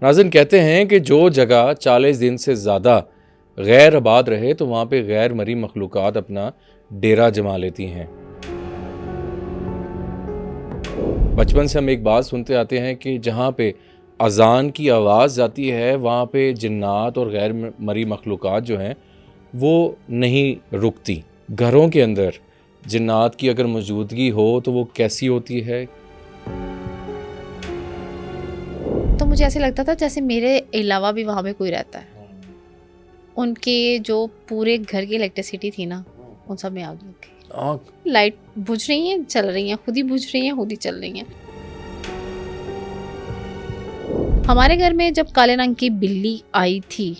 नाज़रीन, कहते हैं कि जो जगह 40 दिन से ज़्यादा गैर आबाद रहे तो वहाँ पे गैर मरी मखलूक़ात अपना डेरा जमा लेती हैं। बचपन से हम एक बात सुनते आते हैं कि जहाँ पे अज़ान की आवाज़ जाती है वहाँ पे जिन्नात और गैर मरी मखलूक़ात जो हैं वो नहीं रुकती। घरों के अंदर जिन्नात की अगर मौजूदगी हो तो वो कैसी होती है? तो मुझे ऐसे लगता था जैसे मेरे अलावा भी वहाँ पे कोई रहता है। उनके जो पूरे घर की इलेक्ट्रिसिटी थी ना, उन सब में आग लग गई। लाइट बुझ रही हैं, चल रही हैं, खुद ही बुझ रही हैं, खुद ही चल रही हैं। हमारे घर में जब काले रंग की बिल्ली आई थी,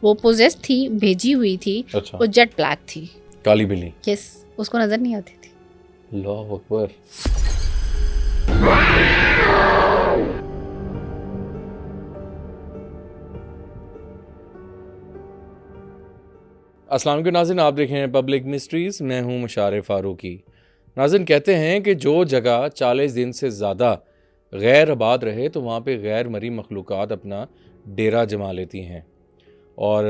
वो पोजेस थी, भेजी हुई थी। अच्छा। वो जेट ब्लैक थी। काली बिल्ली? यस, उसको नजर नहीं आती थी। अल्लाह अकबर। अस्सलाम वालेकुम नाज़रीन, आप देख रहे हैं पब्लिक मिस्ट्रीज़। मैं हूं मुशारिफ फारूकी। नाज़रीन, कहते हैं कि जो जगह 40 दिन से ज़्यादा गैर आबाद रहे तो वहाँ पे गैर मरी मखलूक़ात अपना डेरा जमा लेती हैं। और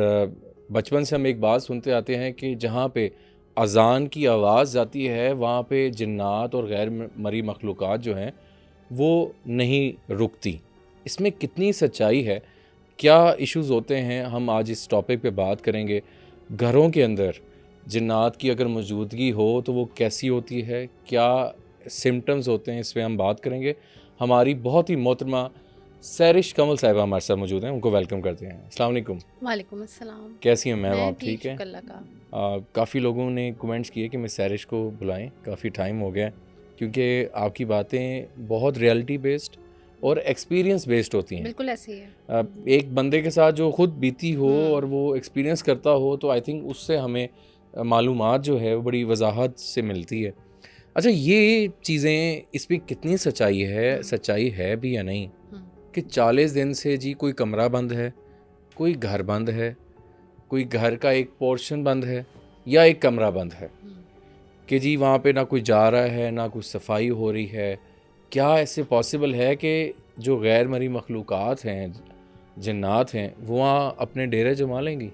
बचपन से हम एक बात सुनते आते हैं कि जहाँ पे अज़ान की आवाज़ जाती है वहाँ पे जिन्नात और गैर मरी मखलूक़ात जो हैं वो नहीं रुकती। इसमें कितनी सच्चाई है, क्या इश्यूज़ होते हैं, हम आज इस टॉपिक पे बात करेंगे। घरों के अंदर जिन्नात की अगर मौजूदगी हो तो वो कैसी होती है, क्या सिम्टम्स होते हैं, इस पे हम बात करेंगे। हमारी बहुत ही मोहतरमा सैरिश कमल साहिबा हमारे साथ मौजूद हैं, उनको वेलकम करते हैं। अस्सलाम वालेकुम। वालेकुम अस्सलाम। कैसी हैं मैम, आप ठीक ठीक हैं? शुक्र का। काफ़ी लोगों ने कमेंट्स किए कि मैं सैरिश को बुलाएं, काफ़ी टाइम हो गया, क्योंकि आपकी बातें बहुत रियलिटी बेस्ड और एक्सपीरियंस बेस्ड होती हैं। बिल्कुल ऐसे ही है। एक बंदे के साथ जो खुद बीती हो और वो एक्सपीरियंस करता हो तो आई थिंक उससे हमें मालूमात जो है वो बड़ी वजाहत से मिलती है। अच्छा, ये चीज़ें, इस पर कितनी सच्चाई है भी या नहीं कि 40 दिन से जी कोई कमरा बंद है, कोई घर बंद है, कोई घर का एक पोर्शन बंद है या एक कमरा बंद है कि जी वहाँ पे ना कोई जा रहा है ना कुछ सफाई हो रही है। क्या ऐसे पॉसिबल है कि जो गैर मरी मखलूक़ात हैं, जिन्नात हैं, वो वहाँ अपने डेरे जमा लेंगी?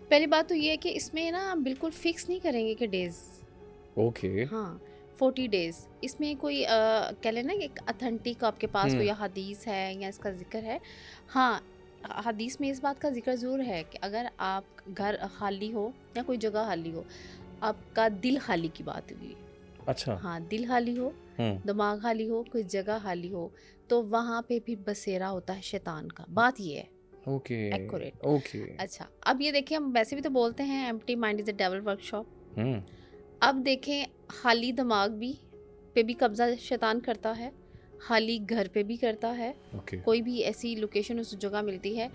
पहली बात तो ये है कि इसमें ना बिल्कुल फिक्स नहीं करेंगे कि डेज। ओके। हाँ, 40 डेज इसमें कोई कह लेना कि एक अथेंटिक आपके पास कोई हदीस है या इसका जिक्र है। हाँ, हदीस में इस बात का जिक्र ज़रूर है कि अगर आप घर खाली हो या कोई जगह खाली हो, आपका दिल खाली की बात हुई। अच्छा। हाँ, दिल खाली हो, दिमाग खाली हो, कोई जगह खाली हो, तो वहाँ पे भी बसेरा होता है शैतान का। बात ये है। ओके। एक्यूरेट। ओके। अच्छा, अब ये देखिए, हम वैसे भी तो बोलते हैं empty mind is a devil workshop. अब देखें, खाली दिमाग भी पे भी कब्जा शैतान करता है, खाली घर पे भी करता है। ओके। कोई भी ऐसी लोकेशन उस जगह मिलती है।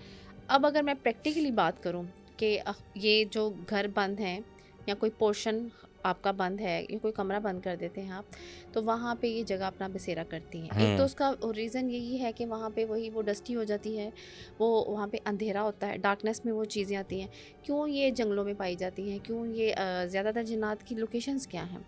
अब अगर मैं प्रैक्टिकली बात करूं कि ये जो घर बंद हैं या कोई पोर्शन आपका बंद है या कोई कमरा बंद कर देते हैं आप, तो वहाँ पे ये जगह अपना बसेरा करती हैं। एक तो उसका रीज़न यही है कि वहाँ पे वही वो डस्टी हो जाती है, वो वहाँ पे अंधेरा होता है, डार्कनेस में वो चीज़ें आती हैं। क्यों ये जंगलों में पाई जाती हैं? क्यों ये ज़्यादातर जिन्नात की लोकेशंस क्या हैं?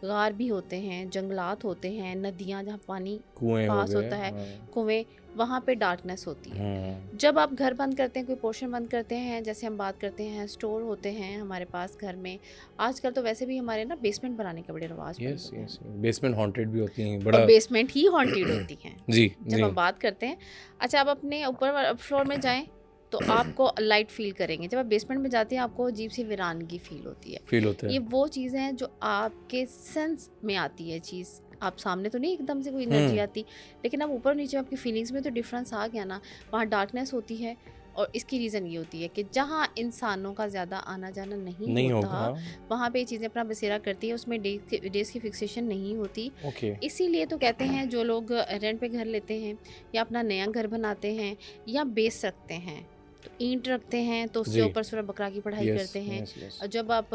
गार भी होते हैं, जंगलात होते हैं, नदियाँ जहाँ पानी कुएं हो पास गए। होता है, कुएं, वहाँ पे डार्कनेस होती है। जब आप घर बंद करते हैं, कोई पोर्शन बंद करते हैं, जैसे हम बात करते हैं स्टोर होते हैं हमारे पास घर में। आजकल तो वैसे भी हमारे ना बेसमेंट बनाने के बड़े रवाज बन यस गए यस, हैं, बेसमेंट हॉन्टेड भी होती हैं, और बड़ा। बेसमेंट ही हॉन्टेड होती हैं जी जब जी। हम बात करते हैं। अच्छा, आप अपने ऊपर फ्लोर में जाएं तो आपको लाइट फील करेंगे। जब आप बेसमेंट में जाते हैं आपको अजीब सी वीरानगी फील होती है। फील होता ये है। वो चीज़ें हैं जो आपके सेंस में आती है चीज़। आप सामने तो नहीं एकदम से कोई एनर्जी आती, लेकिन अब ऊपर नीचे आपकी फीलिंग्स में तो डिफरेंस आ गया ना। वहाँ डार्कनेस होती है, और इसकी रीज़न ये होती है कि जहाँ इंसानों का ज़्यादा आना जाना नहीं नहीं होता, होगा। वहाँ पे ये चीज़ें अपना बसेरा करती है। उसमें डेज की फिक्सेशन नहीं होती। ओके। इसीलिए तो कहते हैं जो लोग रेंट पे घर लेते हैं या अपना नया घर बनाते हैं या बेच सकते हैं, तो ईंट रखते हैं तो उसके जी। ऊपर सूरह बकरा की पढ़ाई यस करते हैं। Yes yes. और जब आप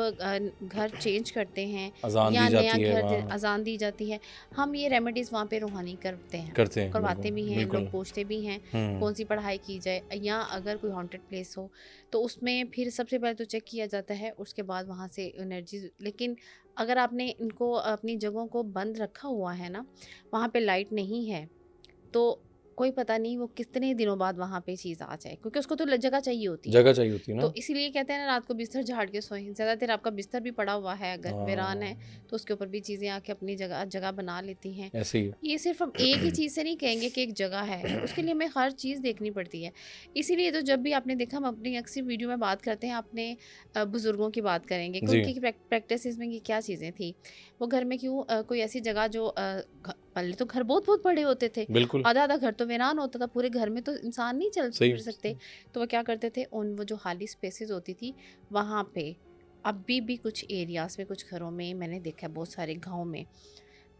घर चेंज करते हैं अजान दी या नया जाती है घर वहाँ। अजान दी जाती है, हम ये रेमेडीज़ वहाँ पे रूहानी करते हैं, करते हैं, करवाते बिल्कुल भी हैं, बिल्कुल। लोग पूछते भी हैं कौन सी पढ़ाई की जाए। या अगर कोई हॉन्टेड प्लेस हो तो उसमें फिर सबसे पहले तो चेक किया जाता है, उसके बाद वहाँ से एनर्जी। लेकिन अगर आपने इनको अपनी जगहों को बंद रखा हुआ है ना, वहाँ पे लाइट नहीं है, तो कोई पता नहीं वो कितने दिनों बाद वहाँ पे चीज़ आ जाए, क्योंकि उसको तो जगह चाहिए होती है। जगह चाहिए होती है ना। तो इसीलिए कहते हैं ना, रात को बिस्तर झाड़ के सोएं। ज़्यादा देर आपका बिस्तर भी पड़ा हुआ है, अगर वीरान है, हाँ, तो उसके ऊपर भी चीज़ें आके अपनी जगह जगह बना लेती हैं। ऐसे ही है। ये सिर्फ हम एक ही चीज़ से नहीं कहेंगे कि एक जगह है, उसके लिए हमें हर चीज़ देखनी पड़ती है। इसीलिए तो जब भी आपने देखा, हम अपनी अक्सर वीडियो में बात करते हैं, अपने बुज़ुर्गों की बात करेंगे कि जी। उनकी प्रैक्टिसेस में ये क्या चीज़ें थी। वो घर में क्यों कोई ऐसी जगह जो पहले तो घर बहुत बहुत बड़े होते थे, बिल्कुल, आधा आधा घर तो वीरान होता था, पूरे घर में तो इंसान नहीं चल सही। फिर सकते। तो वो क्या करते थे, उन वो जो खाली स्पेसेस होती थी वहाँ पे, अभी भी कुछ एरियाज में, कुछ घरों में मैंने देखा है, बहुत सारे गाँव में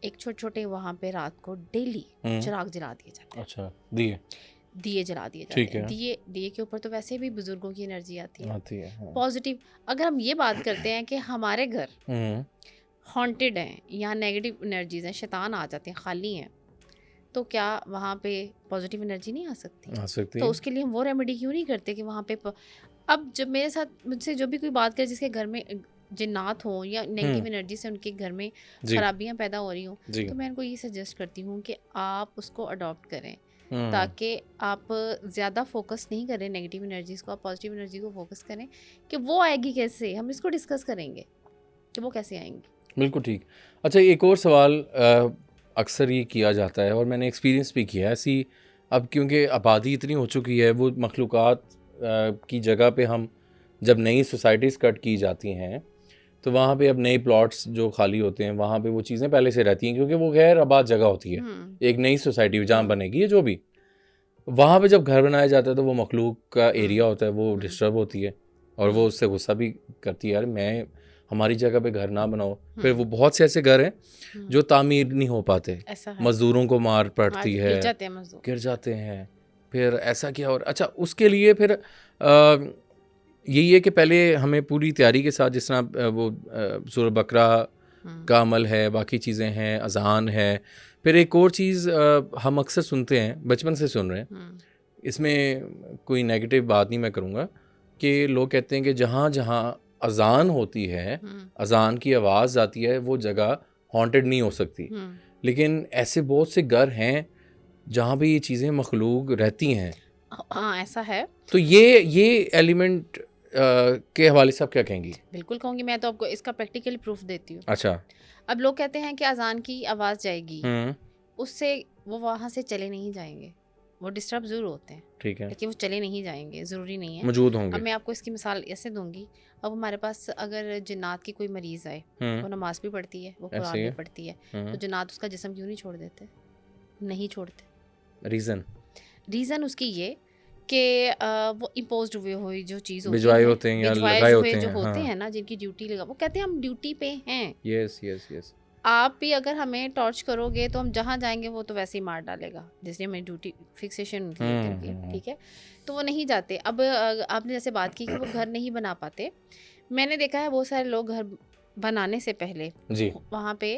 एक छोटे छोटे वहाँ पे रात को डेली हुँ, चिराग जला दिए जाते हैं, अच्छा, दिए, दिए जला दिए जाते ठीक हैं। है, दिए दिए के ऊपर तो वैसे भी बुजुर्गों की एनर्जी आती है, आती है, हाँ। पॉजिटिव। अगर हम ये बात करते हैं कि हमारे घर हुँ, हॉन्टेड हैं या नेगेटिव एनर्जीज हैं, शैतान आ जाते हैं, खाली हैं, तो क्या वहाँ पे पॉजिटिव एनर्जी नहीं आ सकती? आ सकती तो है। उसके लिए हम वो रेमेडी क्यों नहीं करते कि वहाँ पे अब जब मेरे साथ मुझसे जो भी कोई बात करे जिसके घर में जिन्नात हो या नेगेटिव हुँ, एनर्जी से उनके घर में जी, खराबियाँ पैदा हो रही हों, जी। तो मैं उनको ये सजेस्ट करती हूँ कि आप उसको अडॉप्ट करें, हुँ, ताकि आप ज़्यादा फोकस नहीं करें नेगेटिव एनर्जीज़ को, आप पॉजिटिव एनर्जी को फोकस करें कि वो आएगी कैसे, हम इसको डिस्कस करेंगे कि वो कैसे आएंगी। बिल्कुल ठीक। अच्छा, एक और सवाल अक्सर ये किया जाता है और मैंने एक्सपीरियंस भी किया है ऐसी। अब क्योंकि आबादी इतनी हो चुकी है, वो मखलूक़ात की जगह पे हम जब नई सोसाइटीज़ कट की जाती हैं, तो वहाँ पे अब नए प्लॉट्स जो खाली होते हैं, वहाँ पे वो चीज़ें पहले से रहती हैं, क्योंकि वो गैर आबाद जगह होती है। हम्म। एक नई सोसाइटी जहाँ हम्म। बनेगी या जो भी, वहाँ पे जब घर बनाया जाता है तो वो मखलूक का एरिया होता है, वो हम्म। डिस्टर्ब होती है और वो हम्म। उससे गुस्सा भी करती है, यार मैं हमारी जगह पे घर ना बनाओ। फिर वो हम्म। बहुत से ऐसे घर हैं हम्म। जो तामीर नहीं हो पाते, ऐसा है। मज़दूरों को मार पड़ती आज है, गिर जाते हैं मजदूर। गिर जाते हैं, फिर ऐसा क्या। और अच्छा, उसके लिए फिर यही है कि पहले हमें पूरी तैयारी के साथ, जिस तरह वो सूरह बकरा हम्म। का अमल है, बाकी चीज़ें हैं, अज़ान है। फिर एक और चीज़ हम अक्सर सुनते हैं, बचपन से सुन रहे हैं, हम्म। इसमें कोई नेगेटिव बात नहीं मैं करूँगा, कि लोग कहते हैं कि जहाँ जहाँ अज़ान होती है, हम्म। अज़ान की आवाज़ आती है, वो जगह हॉन्टेड नहीं हो सकती। हम्म। लेकिन ऐसे बहुत से घर हैं जहाँ पे ये चीज़ें मखलूक रहती हैं। हाँ, ऐसा है। तो ये एलिमेंट के हवाले से आप क्या कहेंगी? बिल्कुल कहूँगी, मैं तो आपको इसका प्रैक्टिकली प्रूफ देती हूँ। अच्छा। अब लोग कहते हैं कि अजान की आवाज़ जाएगी, हुँ, उससे वो वहाँ से चले नहीं जाएंगे, वो डिस्टर्ब ज़रूर होते हैं, ठीक है। लेकिन वो चले नहीं जाएंगे, ज़रूरी नहीं है। मौजूद अब होंगे। मैं आपको इसकी मिसाल ऐसे दूंगी। अब हमारे पास अगर जिन्नात की कोई मरीज़ आए, वो हुँ, नमाज भी पढ़ती है, वो ऐसे कुरान ही भी है। पढ़ती है, तो हुँ, जिन्नात उसका जिस्म क्यों नहीं छोड़ देते? नहीं छोड़ते। रीज़न रीज़न उसकी ये कि वो इम्पोज्ड हुए जो चीज़ होती भिजवाए है, होते हैं या भिजवाए लगाए हुए होते जो हैं। होते हाँ, हैं ना, जिनकी ड्यूटी लगा, वो कहते हैं हम ड्यूटी पे हैं। Yes, yes, yes. आप भी अगर हमें टॉर्च करोगे तो हम जहाँ जाएंगे वो तो वैसे ही मार डालेगा, जैसे हमें ड्यूटी फिक्सेशन उनकी है हुँ, करके, हुँ, हुँ। ठीक है। तो वो नहीं जाते। अब आपने जैसे बात की कि वो घर नहीं बना पाते, मैंने देखा है बहुत सारे लोग घर बनाने से पहले जी, वहाँ पे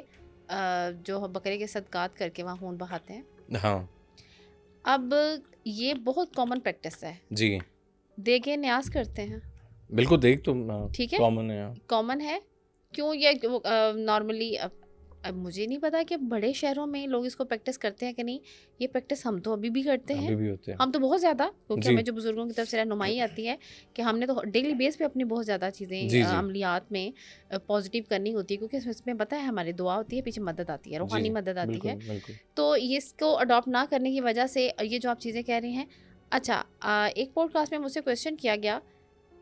जो बकरे के सदकात करके वहाँ खून बहाते हैं। हाँ, अब ये बहुत कॉमन प्रैक्टिस है, जी। दे के न्यास करते हैं, बिल्कुल, देख तो ठीक है, कॉमन है। कॉमन है। क्यों ये नॉर्मली, अब मुझे नहीं पता कि बड़े शहरों में लोग इसको प्रैक्टिस करते हैं कि नहीं। ये प्रैक्टिस हम तो अभी भी करते हैं, अभी भी होते हैं। हम तो बहुत ज़्यादा, क्योंकि जी, हमें जो बुज़ुर्गों की तरफ से रहनुमाई आती है कि हमने तो डेली बेस पे अपनी बहुत ज़्यादा चीज़ें जी, जी, अमलियात में पॉजिटिव करनी होती है, क्योंकि इसमें पता है हमारी दुआ होती है, पीछे मदद आती है, जी। रूहानी मदद आती बिल्कुल, है। बिल्कुल। तो ये इसको अडॉप्ट ना करने की वजह से ये जो आप चीज़ें कह रही हैं। अच्छा, एक पॉडकास्ट में मुझसे क्वेश्चन किया गया,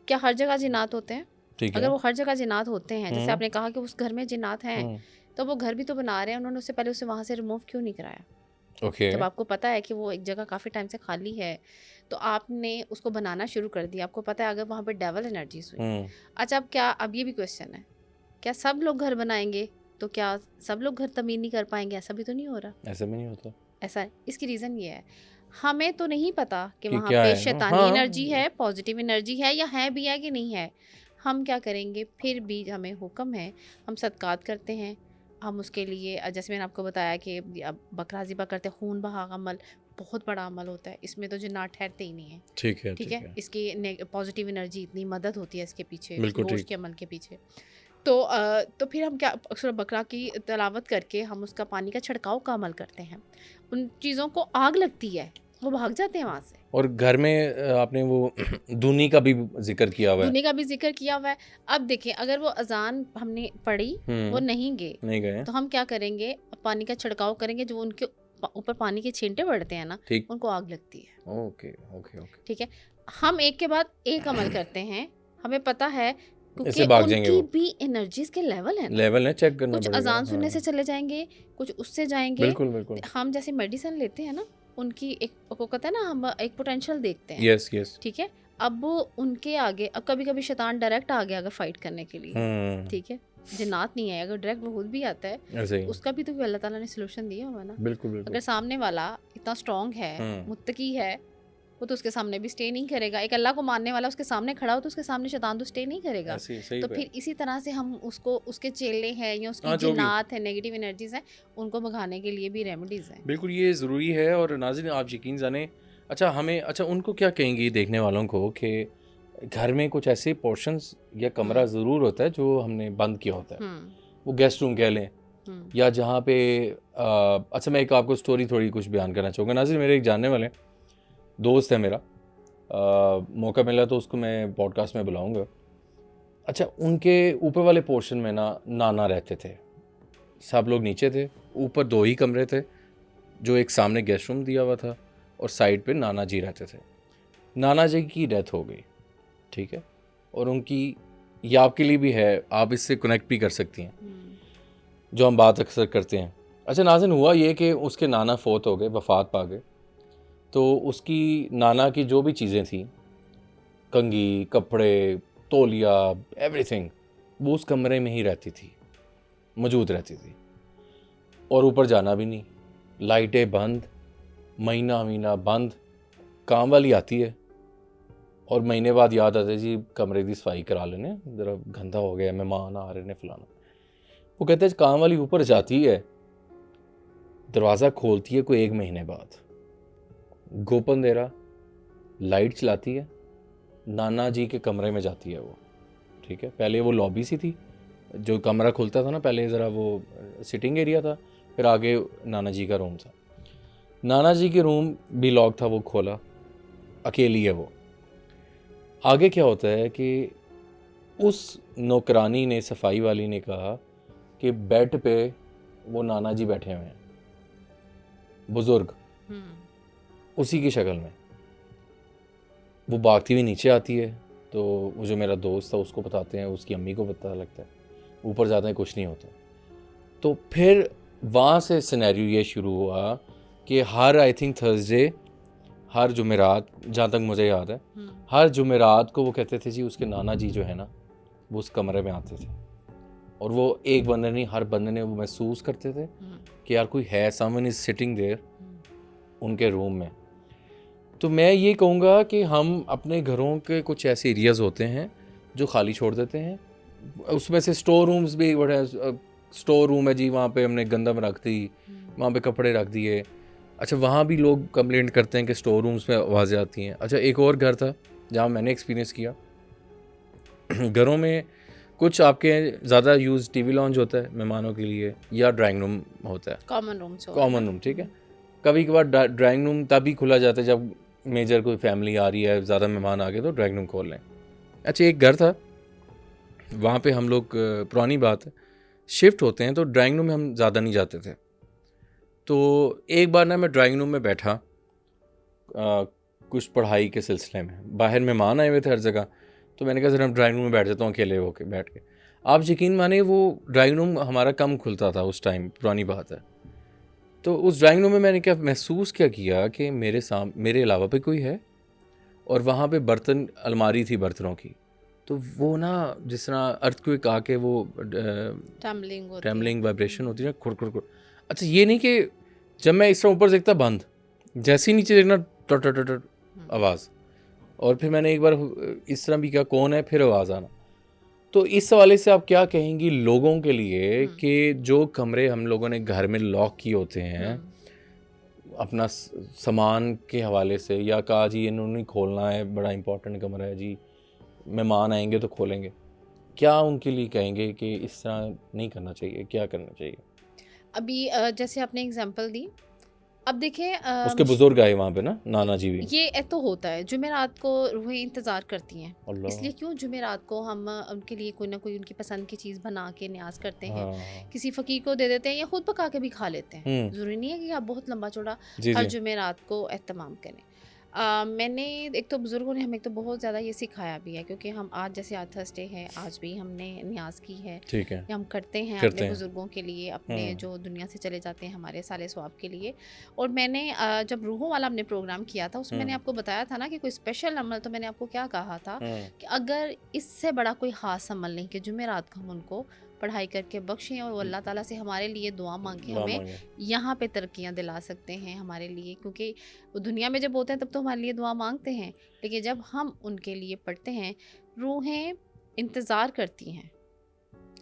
क्या हर जगह जिन्नात होते हैं? ठीक अगर है। वो हर जगह जिन्नात होते हैं, जैसे हुँ, आपने कहा कि उस घर में जिन्नात हैं, हुँ, तो वो घर भी तो बना रहे हैं, उन्होंने उससे पहले उसे वहाँ से रिमूव क्यों नहीं कराया? ओके। जब आपको पता है कि वो एक जगह काफ़ी टाइम से खाली है, तो आपने उसको बनाना शुरू कर दिया, आपको पता है अगर वहाँ पे डेवल एनर्जीज हुई। हुँ, अच्छा, अब ये भी क्वेश्चन है, क्या सब लोग घर बनाएंगे तो क्या सब लोग घर तमीर नहीं कर पाएंगे? ऐसा भी तो नहीं हो रहा। ऐसा भी नहीं होता ऐसा है, इसकी रीज़न ये है, हमें तो नहीं पता कि कि वहाँ क्या पे है ना? शैतानी हाँ, एनर्जी है, पॉजिटिव एनर्जी है, या है भी है कि नहीं है। हम क्या करेंगे, फिर भी हमें हुक्म है, हम सदकात करते हैं, हम उसके लिए जैसे मैंने आपको बताया कि अब बकरा ज़िबा करते हैं, खून बहा का अमल बहुत बड़ा अमल होता है, इसमें तो जिन्नात ठहरते ही नहीं है, ठीक है, ठीक ठीक है। है। इसकी पॉजिटिव एनर्जी इतनी मदद होती है इसके पीछे, बिल्कुल गोश्त ठीक। के अमल के पीछे। तो फिर हम क्या, अक्सर बकरा की तलावत करके हम उसका पानी का छिड़काव का अमल करते हैं। उन चीज़ों को आग लगती है, वो भाग जाते हैं वहाँ से। और घर में आपने वो दूनी का भी जिक्र किया हुआ है। दुनिया का भी जिक्र किया हुआ है। अब देखिए, अगर वो अजान हमने पढ़ी, वो नहीं गए, नहीं गए, तो हम क्या करेंगे, पानी का छिड़काव करेंगे, जो उनके ऊपर पानी के छींटे पड़ते हैं ना, ठीक, उनको आग लगती है। ओके ओके ओके, ठीक है, हम एक के बाद एक अमल करते हैं, हमें पता है, क्योंकि इससे भाग जाएंगे उनकी वो, भी एनर्जीज के लेवल है ना। लेवल है, चेक करना कुछ पड़ेगा। अजान सुनने हाँ, से चले जाएंगे, कुछ उससे जाएंगे। बिल्कुल बिल्कुल, हम जैसे मेडिसिन लेते हैं ना, उनकी एक को कहता है ना, हम एक पोटेंशियल देखते हैं। यस यस, ठीक है, अब वो उनके आगे, अब कभी कभी शैतान डायरेक्ट आ गया अगर फाइट करने के लिए, ठीक है, जिन्नात नहीं है, अगर डायरेक्ट वो खुद भी आता है, ऐसे ही, उसका भी तो कोई अल्लाह ताला ने सोल्यूशन दिया हुआ है ना। बिल्कुल बिल्कुल, अगर सामने वाला इतना स्ट्रांग है, मुत्तकी है, वो तो उसके सामने भी स्टे नहीं करेगा। एक अल्लाह को मानने वाला उसके सामने खड़ा हो तो उसके सामने शैतान तो स्टे नहीं करेगा। ऐसे ही, सही तो बात। फिर इसी तरह से हम उसको, उसके चेले हैं या उसकी हाँ, जो भी। जिन्नात है, नेगेटिव एनर्जीज हैं, उनको भगाने के लिए भी रेमेडीज हैं। बिल्कुल ये ज़रूरी है। और नाज़रीन आप यकीन जाने, अच्छा हमें, अच्छा उनको क्या कहेंगी देखने वालों को कि घर में कुछ ऐसे पोर्शंस या कमरा ज़रूर होता है जो हमने बंद किया होता है, वो गेस्ट रूम कह लें, या जहाँ पे अच्छा मैं एक आपको स्टोरी थोड़ी कुछ बयान करना चाहूँगा। नाज़रीन मेरे एक जानने वाले दोस्त है मेरा, मौका मिला तो उसको मैं पॉडकास्ट में बुलाऊँगा। अच्छा उनके ऊपर वाले पोर्शन में ना नाना रहते थे, सब लोग नीचे थे, ऊपर 2 ही कमरे थे, जो एक सामने गेस्ट रूम दिया हुआ था और साइड पे नाना जी रहते थे। नाना जी की डेथ हो गई, ठीक है, और उनकी, ये आपके लिए भी है, आप इससे कनेक्ट भी कर सकती हैं, जो हम बात अक्सर करते हैं। अच्छा नाज़रीन हुआ ये कि उसके नाना फोत हो गए, वफ़ात पा गए, तो उसकी नाना की जो भी चीज़ें थी, कंघी, कपड़े, तौलिया, एवरीथिंग, वो उस कमरे में ही रहती थी, मौजूद रहती थी, और ऊपर जाना भी नहीं, लाइटें बंद, महीना बंद, काम वाली आती है और महीने बाद याद आता है जी कमरे की सफाई करा लेने, ज़रा गंदा हो गया, मेहमान आ रहे ने फलाना। वो कहते हैं काम वाली ऊपर जाती है, दरवाज़ा खोलती है कोई 1 महीने बाद, गोपन दे रहा, लाइट चलाती है, नाना जी के कमरे में जाती है वो, ठीक है। पहले वो लॉबी सी थी, जो कमरा खुलता था ना पहले, ज़रा वो सिटिंग एरिया था, फिर आगे नाना जी का रूम था। नाना जी के रूम भी लॉक था, वो खोला, अकेली है वो। आगे क्या होता है कि उस नौकरानी ने, सफाई वाली ने कहा कि बेड पे वो नाना जी बैठे हुए हैं, बुज़ुर्ग, उसी की शक्ल में। वो भागती हुई नीचे आती है, तो वो जो मेरा दोस्त था उसको बताते हैं, उसकी अम्मी को पता लगता है, ऊपर जाते हैं, कुछ नहीं होता। तो फिर वहाँ से सिनेरियो ये शुरू हुआ कि हर आई थिंक थर्सडे, हर जुमेरात, जहाँ तक मुझे याद है, हर जुमेरात को वो कहते थे जी उसके नाना जी जो है ना वो उस कमरे में आते थे, और वो एक बंदे नहीं, हर बंदे ने वो महसूस करते थे कि यार कोई है, समवन इज सिटिंग देयर उनके रूम में। तो मैं ये कहूँगा कि हम अपने घरों के कुछ ऐसे एरियाज़ होते हैं जो खाली छोड़ देते हैं, उसमें से स्टोर रूम्स भी बड़े, स्टोर रूम है जी, वहाँ पे हमने गंदम रख दी, वहाँ पे कपड़े रख दिए। अच्छा वहाँ भी लोग कंप्लेंट करते हैं कि स्टोर रूम्स में आवाज़ें आती हैं। अच्छा एक और घर था जहाँ मैंने एक्सपीरियंस किया, घरों में कुछ आपके ज़्यादा यूज़ टीवी लॉन्च होता है मेहमानों के लिए, या ड्राइंग रूम होता है, कॉमन रूम, ठीक है। कभी कभार ड्राइंग रूम तभी खुला जाता है जब मेजर कोई फैमिली आ रही है, ज़्यादा मेहमान आ गए तो ड्राइंग रूम खोल लें। अच्छा एक घर था, वहाँ पे हम लोग, पुरानी बात है, शिफ्ट होते हैं तो ड्राइंग रूम में हम ज़्यादा नहीं जाते थे। तो एक बार ना मैं ड्राइंग रूम में बैठा, कुछ पढ़ाई के सिलसिले में, बाहर मेहमान आए हुए थे हर जगह, तो मैंने कहा ज़रा ड्राइंग रूम में बैठ जाता हूँ अकेले होके बैठ के। आप यकीन माने वो ड्राइंग रूम हमारा कम खुलता था उस टाइम, पुरानी बात है। तो उस ड्राइंग रूम में मैंने क्या महसूस किया कि मेरे अलावा पे कोई है, और वहाँ पे बर्तन, अलमारी थी बर्तनों की, तो वो ना जिस तरह अर्थक्वेक आके वो ट्रैम्बलिंग वाइब्रेशन होती है ना, खुर खुर खुर। अच्छा ये नहीं कि जब मैं इस तरह ऊपर देखता बंद, जैसे ही नीचे देखना टट टट टट आवाज़, और फिर मैंने एक बार इस तरह भी किया, कौन है, फिर आवाज़ आना। तो इस हवाले से आप क्या कहेंगी लोगों के लिए कि जो कमरे हम लोगों ने घर में लॉक किए होते हैं अपना सामान के हवाले से, या कहा जी इन्होंने खोलना है, बड़ा इंपॉर्टेंट कमरा है जी, मेहमान आएंगे तो खोलेंगे, क्या उनके लिए कहेंगे कि इस तरह नहीं करना चाहिए, क्या करना चाहिए? अभी जैसे आपने एग्जांपल दी, अब देखिए उसके बुजुर्ग आए वहाँ पे ना, नाना जी भी। ये तो होता है, जुमेरात को रूहें इंतज़ार करती हैं। अल्लाह। इसलिए क्यों जुमेरात को हम उनके लिए कोई ना कोई उनकी पसंद की चीज़ बना के न्याज़ करते हैं, हाँ। किसी फ़कीर को दे देते हैं या खुद पका के भी खा लेते हैं। हम्म। ज़रूरी नहीं है कि आप बहुत लंबा चौड़ा जी हर जी। जुमेरात को एहतमाम करें। मैंने एक तो बुज़ुर्गों ने हमें एक तो बहुत ज़्यादा ये सिखाया भी है, क्योंकि हम आज जैसे आज थर्सडे है, आज भी हमने न्याज़ की है ठीक है। या हम करते हैं अपने करते हैं। बुज़ुर्गों के लिए, अपने हम्म। जो दुनिया से चले जाते हैं हमारे साले सवाब के लिए। और मैंने जब रूहों वाला हमने प्रोग्राम किया था, उसमें मैंने हम्म। आपको बताया था ना कि कोई स्पेशल अमल, तो मैंने आपको क्या कहा था हम्म। कि अगर इससे बड़ा कोई ख़ास अमल नहीं कि जुमेरात को हम उनको पढ़ाई करके बख्शें और वो अल्लाह ताला से हमारे लिए दुआ मांगे, दुआ हमें मांगे। यहाँ पे तरक्कियाँ दिला सकते हैं हमारे लिए, क्योंकि वो दुनिया में जब होते हैं तब तो हमारे लिए दुआ मांगते हैं, लेकिन जब हम उनके लिए पढ़ते हैं, रूहें इंतज़ार करती हैं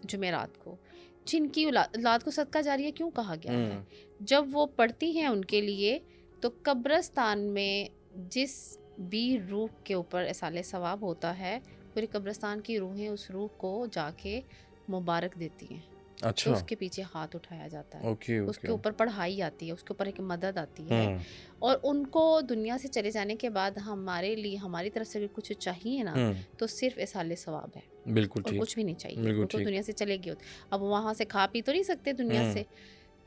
जुमेरात को। जिनकी औलाद को सदका जारिया क्यों कहा गया है? हम्म। जब वो पढ़ती हैं उनके लिए, तो कब्रिस्तान में जिस भी रूह के ऊपर एसाले सवाब होता है, पूरे कब्रिस्तान की रूहें उस रूह को जाके मुबारक देती हैं। तो अच्छा। उसके पीछे हाथ उठाया जाता है, ओके उसके ओके। ऊपर पढ़ाई आती है, उसके ऊपर एक मदद आती है। हम्म। और उनको दुनिया से चले जाने के बाद हमारे लिए हमारी तरफ से अगर कुछ चाहिए ना, हम्म। तो सिर्फ एसाले सवाब है बिल्कुल और ठीक। कुछ भी नहीं चाहिए। बिल्कुल वो तो ठीक। दुनिया से चले गए, अब वहाँ से खा पी तो नहीं सकते दुनिया हम्म। से।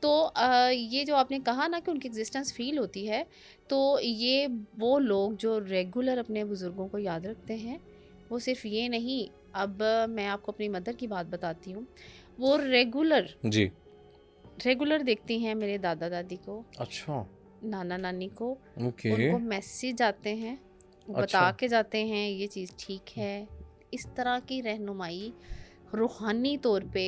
तो ये जो आपने कहा ना कि उनकी एग्जिस्टेंस फील होती है, तो ये वो लोग जो रेगुलर अपने बुज़ुर्गों को याद रखते हैं, वो सिर्फ ये नहीं, अब मैं आपको अपनी मदर की बात बताती हूँ। वो रेगुलर जी। रेगुलर देखती हैं मेरे दादा दादी को, अच्छा। नाना नानी को। ओके। उनको मैसेज आते हैं, बता अच्छा। के जाते हैं ये चीज़ ठीक है। इस तरह की रहनुमाई रूहानी तौर पे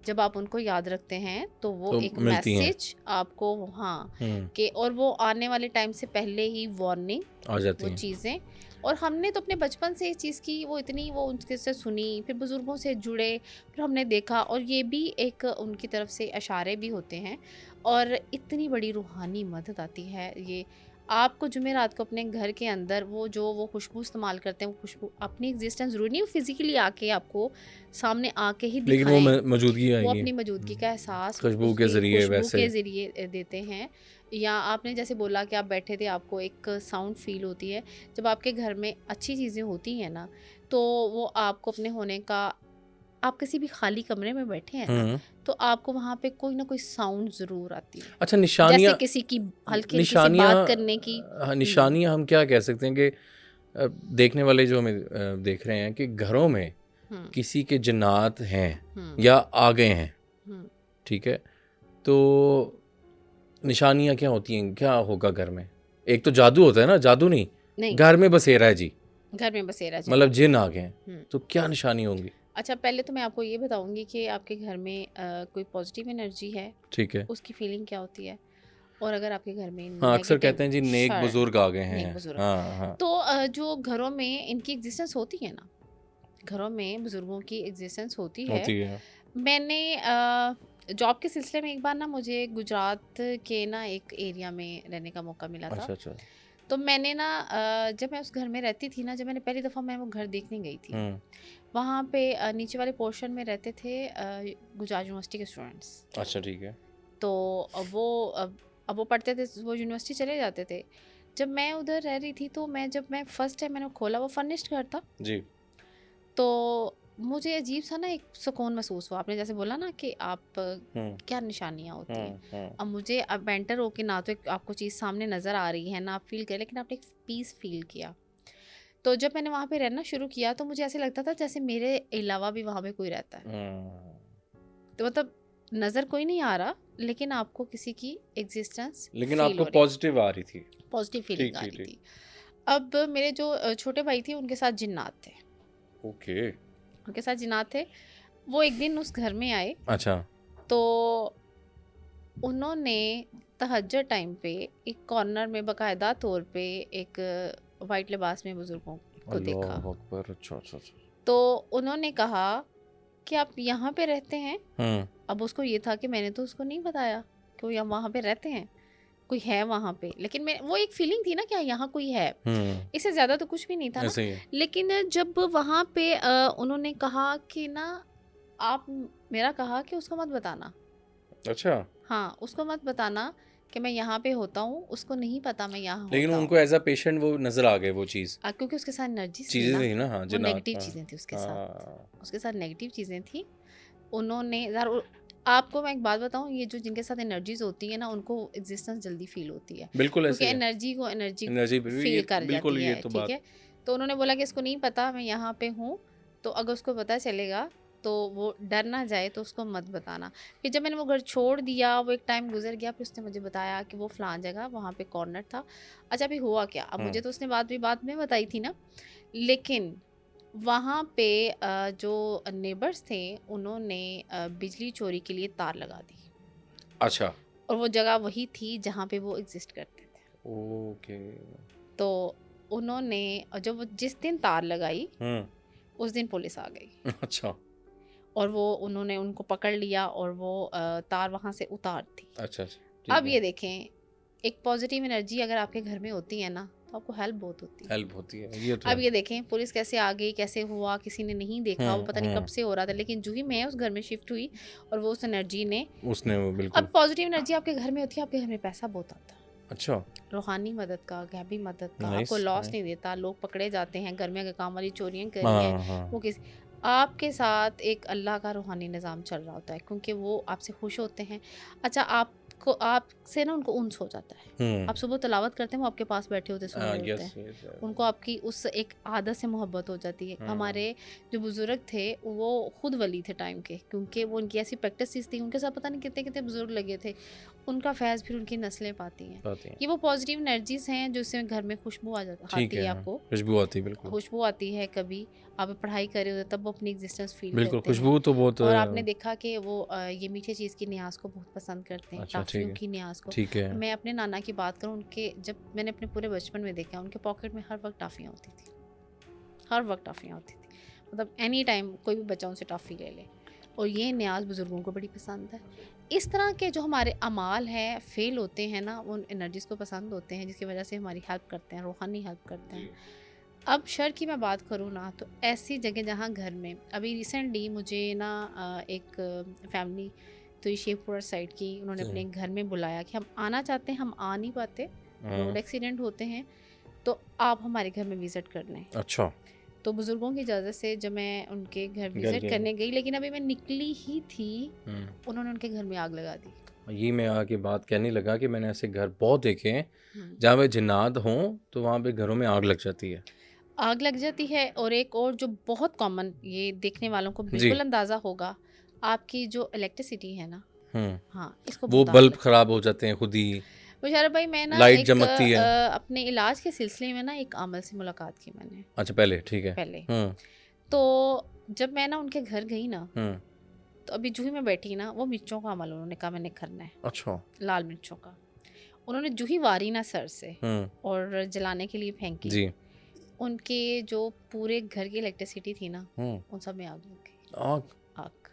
जब आप उनको याद रखते हैं, तो वो तो एक मिलती हैं। मैसेज आपको, हाँ, हम्म। कि और वो आने वाले टाइम से पहले ही वार्निंग, आ जाती वो हैं। चीज़ें। और हमने तो अपने बचपन से इस चीज़ की वो इतनी वो उनके से सुनी, फिर बुज़ुर्गों से जुड़े, फिर हमने देखा, और ये भी एक उनकी तरफ से इशारे भी होते हैं, और इतनी बड़ी रूहानी मदद आती है। ये आपको जुमेरात को अपने घर के अंदर वो खुशबू इस्तेमाल करते हैं, वो खुशबू अपनी एग्जिस्टेंस ज़रूरी नहीं फिज़िकली आके आपको सामने आके ही लेकिन वो दिखाएं, मौजूदगी वो आएगी अपनी मौजूदगी का एहसास खुशबू के उसकी ज़रिए खुशबू वैसे। के ज़रिए देते हैं। या आपने जैसे बोला कि आप बैठे थे, आपको एक साउंड फील होती है। जब आपके घर में अच्छी चीज़ें होती हैं ना, तो वो आपको अपने होने का, आप किसी भी खाली कमरे में बैठे हैं ना, हुँ। तो आपको वहाँ पे कोई ना कोई साउंड ज़रूर आती है। अच्छा, जैसे निशानियाँ किसी की हल्की-हल्की सी निशानियाँ बात करने की। हाँ, हुँ, निशानियाँ हम क्या कह सकते हैं कि देखने वाले जो हमें देख रहे हैं कि घरों में हुँ, किसी के जिन्नात हैं हुँ, या आ गए हैं, हुँ। ठीक है? तो निशानियाँ क्या होती हैं? क्या होगा घर में? एक तो जादू होता है ना, जादू नहीं, नहीं, घर में बसेरा है जी, घर में बसेरा मतलब जनाब। जिन आ गए हैं, हुँ। तो क्या निशानी होंगी? अच्छा, पहले तो मैं आपको ये बताऊँगी कि आपके घर में कोई पॉज़िटिव एनर्जी है, ठीक है। उसकी फीलिंग क्या होती है? और अगर आपके घर में हाँ, अक्सर नेगेटिव कहते हैं जी नेक शर, बुज़ुर्ग आ गए नेक हैं। बुज़ुर्ग, हाँ, हाँ। तो जो घरों में इनकी एग्ज़िस्टेंस होती है ना, घरों में बुज़ुर्गों की एग्ज़िस्टेंस होती है। होती है। मैंने जॉब के सिलसिले में एक बार ना मुझे गुजरात के ना एक एरिया में रहने का मौका मिला था। अच्छा, अच्छा। तो मैंने ना जब मैं उस घर में रहती थी ना, जब मैंने पहली दफ़ा मैं वो घर देखने गई थी, हुँ। वहाँ पे नीचे वाले पोर्शन में रहते थे गुजरात यूनिवर्सिटी के स्टूडेंट्स। अच्छा, ठीक है। तो अब वो पढ़ते थे, वो यूनिवर्सिटी चले जाते थे। जब मैं उधर रह रही थी, तो जब मैं फर्स्ट टाइम मैंने खोला, वो फर्निश्ड घर था। जी। तो मुझे अजीब सा ना एक सुकून महसूस हुआ। आपने जैसे बोला ना कि आप हुँ, क्या निशानियाँ होती हैं। हुँ, हुँ। अब मुझे अब एंटर होके ना तो एक आपको चीज़ सामने नज़र आ रही है, ना आप फ़ील करें, लेकिन आपने एक पीस फ़ील किया। तो जब मैंने वहाँ पे रहना शुरू किया, तो मुझे ऐसे लगता था जैसे मेरे अलावा भी वहाँ पे कोई रहता है। हुँ। तो मतलब नज़र कोई नहीं आ रहा, लेकिन आपको किसी की एग्ज़िस्टेंस लेकिन फ़ील आपको हो रही, पॉज़िटिव आ रही थी। पॉज़िटिव फ़ीलिंग ठीक, आ ठीक, रही ठीक। थी। अब मेरे जो छोटे भाई थे, उनके साथ जिन्नात थे। ओके। उनके साथ जिन्नात थे। वो एक दिन उस घर में आए, अच्छा। तो उन्होंने तहज्जुद टाइम पे एक कॉर्नर में बाकायदा तौर पे एक वाइट लिबास में बुजुर्गों को देखा। अल्लाहु अकबर! अच्छा, अच्छा, अच्छा। तो उन्होंने कहा कि आप यहाँ पे रहते हैं। हुँ, अब उसको ये था कि मैंने तो उसको नहीं बताया कि वो यहाँ वहाँ पे रहते हैं, कोई है वहाँ पे, लेकिन मैं वो एक फीलिंग थी ना कि यहाँ कोई है, हुँ। इससे ज़्यादा तो कुछ भी नहीं था ना। ऐसे ही है। लेकिन जब वहाँ पे उन्होंने कहा कि ना, आप मेरा कहा कि उसको मत बताना। अच्छा। हाँ, उसको मत बताना कि मैं यहाँ पे होता हूँ, उसको नहीं पता मैं यहाँ लेकिन होता हूँ। उनको एज अ पेशेंट वो नजर आ गए वो चीज़, क्योंकि उसके साथ एनर्जीज थी चीज़ें ना, थी ना, हाँ वो जिन्नात, नेगेटिव हाँ चीज़ें थी उसके साथ, हाँ, उसके साथ नेगेटिव चीज़ें थी। उन्होंने यार आपको मैं एक बात बताऊँ, ये जो जिनके साथ एनर्जीज होती है ना, उनको एग्जिस्टेंस जल्दी फील होती है, बिल्कुल क्योंकि ऐसे है, एनर्जी को एनर्जी एनर्जी फील ये कर बिल्कुल जाती ये है, तो ठीक बात, है। तो उन्होंने बोला कि इसको नहीं पता मैं यहाँ पे हूँ, तो अगर उसको पता चलेगा तो वो डर ना जाए, तो उसको मत बताना। फिर जब मैंने वो घर छोड़ दिया, वो एक टाइम गुजर गया, फिर उसने मुझे बताया कि वो फलां जगह वहाँ पे कॉर्नर था। अच्छा अभी हुआ क्या, अब मुझे तो उसने बात में बताई थी ना, लेकिन वहाँ पे जो नेबर्स थे उन्होंने बिजली चोरी के लिए तार लगा दी, अच्छा, और वो जगह वही थी जहाँ पे वो एग्जिस्ट करते थे। ओके, तो उन्होंने जब वो जिस दिन तार लगाई, हम्म, उस दिन पुलिस आ गई, अच्छा, और वो उन्होंने उनको पकड़ लिया, और वो तार वहाँ से उतार दी। अच्छा, अच्छा, ठीक अब है, ये देखें, एक पॉजिटिव एनर्जी अगर आपके घर में होती है ना, तो आपको हेल्प बहुत होती है। हेल्प होती है, ये तो अब है, ये देखें पुलिस कैसे आ गई, कैसे हुआ, किसी ने नहीं देखा, वो पता नहीं कब से हो रहा था, लेकिन जो ही मैं उस घर में शिफ्ट हुई, और वो उस एनर्जी ने, उसने वो बिल्कुल, अब पॉजिटिव एनर्जी आपके घर में होती है, आपके घर में पैसा बहुत आता है, अच्छा, रूहानी मदद का, गैबी मदद का, आपको नाइस, लॉस नाइस, नहीं देता, लोग पकड़े जाते हैं, घर में अगर काम वाली चोरियां करी हैं, हाँ, वो हाँ, किस आपके साथ एक अल्लाह का रूहानी निज़ाम चल रहा होता है, क्योंकि वो आपसे खुश होते हैं। अच्छा आपको आपसे ना उनको उन्स हो जाता है, आप सुबह तलावत करते हैं, वो आपके पास बैठे होते सुन रहे होते यस, हैं, यस, उनको आपकी उस एक आदत से मोहब्बत हो जाती है। हमारे जो बुज़ुर्ग थे वो खुद वली थे टाइम के, क्योंकि वो उनकी ऐसी प्रैक्टिस थी, उनके साथ पता नहीं कितने कितने बुज़ुर्ग लगे थे, उनका फैज़ फिर उनकी नस्लें पाती हैं। बात है, ये वो पॉजिटिव एनर्जीज़ हैं जो इससे घर में खुशबू आ जा ठीक आती है, है हाँ, आपको, खुशबू आती है, बिल्कुल, खुशबू आती है। कभी आप पढ़ाई कर रहे होते तब वो अपनी एग्जिस्टेंस फील बिल्कुल, करते हैं, खुशबू तो बहुत, और आपने देखा कि वो ये मीठे चीज़ की न्याज़ को बहुत पसंद करते हैं, अच्छा, टाफ़ियों की न्याज़ को। ठीक है, मैं अपने नाना की बात करूँ, उनके जब मैंने अपने पूरे बचपन में देखा, उनके पॉकेट में हर वक्त टाफ़ियाँ होती थी, हर वक्त टाफ़ियाँ होती थी, मतलब एनी टाइम कोई भी बच्चा उनसे टॉफ़ी ले ले, और ये न्याज़ बुज़ुर्गों को बड़ी पसंद है। इस तरह के जो हमारे अमाल हैं फ़ेल होते हैं ना, उन एनर्जीज़ को पसंद होते हैं, जिसकी वजह से हमारी हेल्प करते हैं, रूहानी हेल्प करते हैं। अब शहर की मैं बात करूँ ना, तो ऐसी जगह जहाँ घर में अभी रिसेंटली मुझे ना एक फैमिली तो ये शेखपुरा साइड की, उन्होंने अपने घर में बुलाया कि हम आना चाहते हैं, हम आ नहीं पाते, रोड एक्सीडेंट होते हैं, तो आप हमारे घर में विज़िट कर लें। अच्छा, तो बुज़ुर्गों की इजाज़त से जब मैं उनके घर घर विज़िट के, करने गई, लेकिन अभी मैं निकली ही थी, उन्होंने उनके घर में आग लगा दी। ये मैं आके बात कहने लगा कि मैंने ऐसे घर बहुत देखे हैं हुँ। जहाँ पे जिन्नात हों तो वहाँ पे घरों में आग लग जाती है, आग लग जाती है, और एक और जो बहुत कॉमन, ये देखने वालों को जी, बिल्कुल अंदाज़ा होगा, आपकी जो इलेक्ट्रिसिटी है ना, हम्म, हाँ, इसको वो बहुत आग बल्ब लगती है। खराब हो जाते हैं खुद ही, मुशर्रफ भाई, मैं ना लाइट एक चमकती है, अपने इलाज के सिलसिले में ना एक आमल से मुलाकात की मैंने अच्छा पहले, ठीक है, पहले। हम्म, तो जब मैं ना उनके घर गई ना, हम्म, तो अभी जूही में बैठी ना, वो मिर्चों का अमल उन्होंने कहा मैंने करना है, अच्छा, लाल मिर्चों का। उन्होंने जूही वारी ना सर से, हम्म, और जलाने के लिए फेंकी, जी, उनके जो पूरे घर की इलेक्ट्रिसिटी थी ना, हम्म, उन सब में आग लग गई। आग, आग,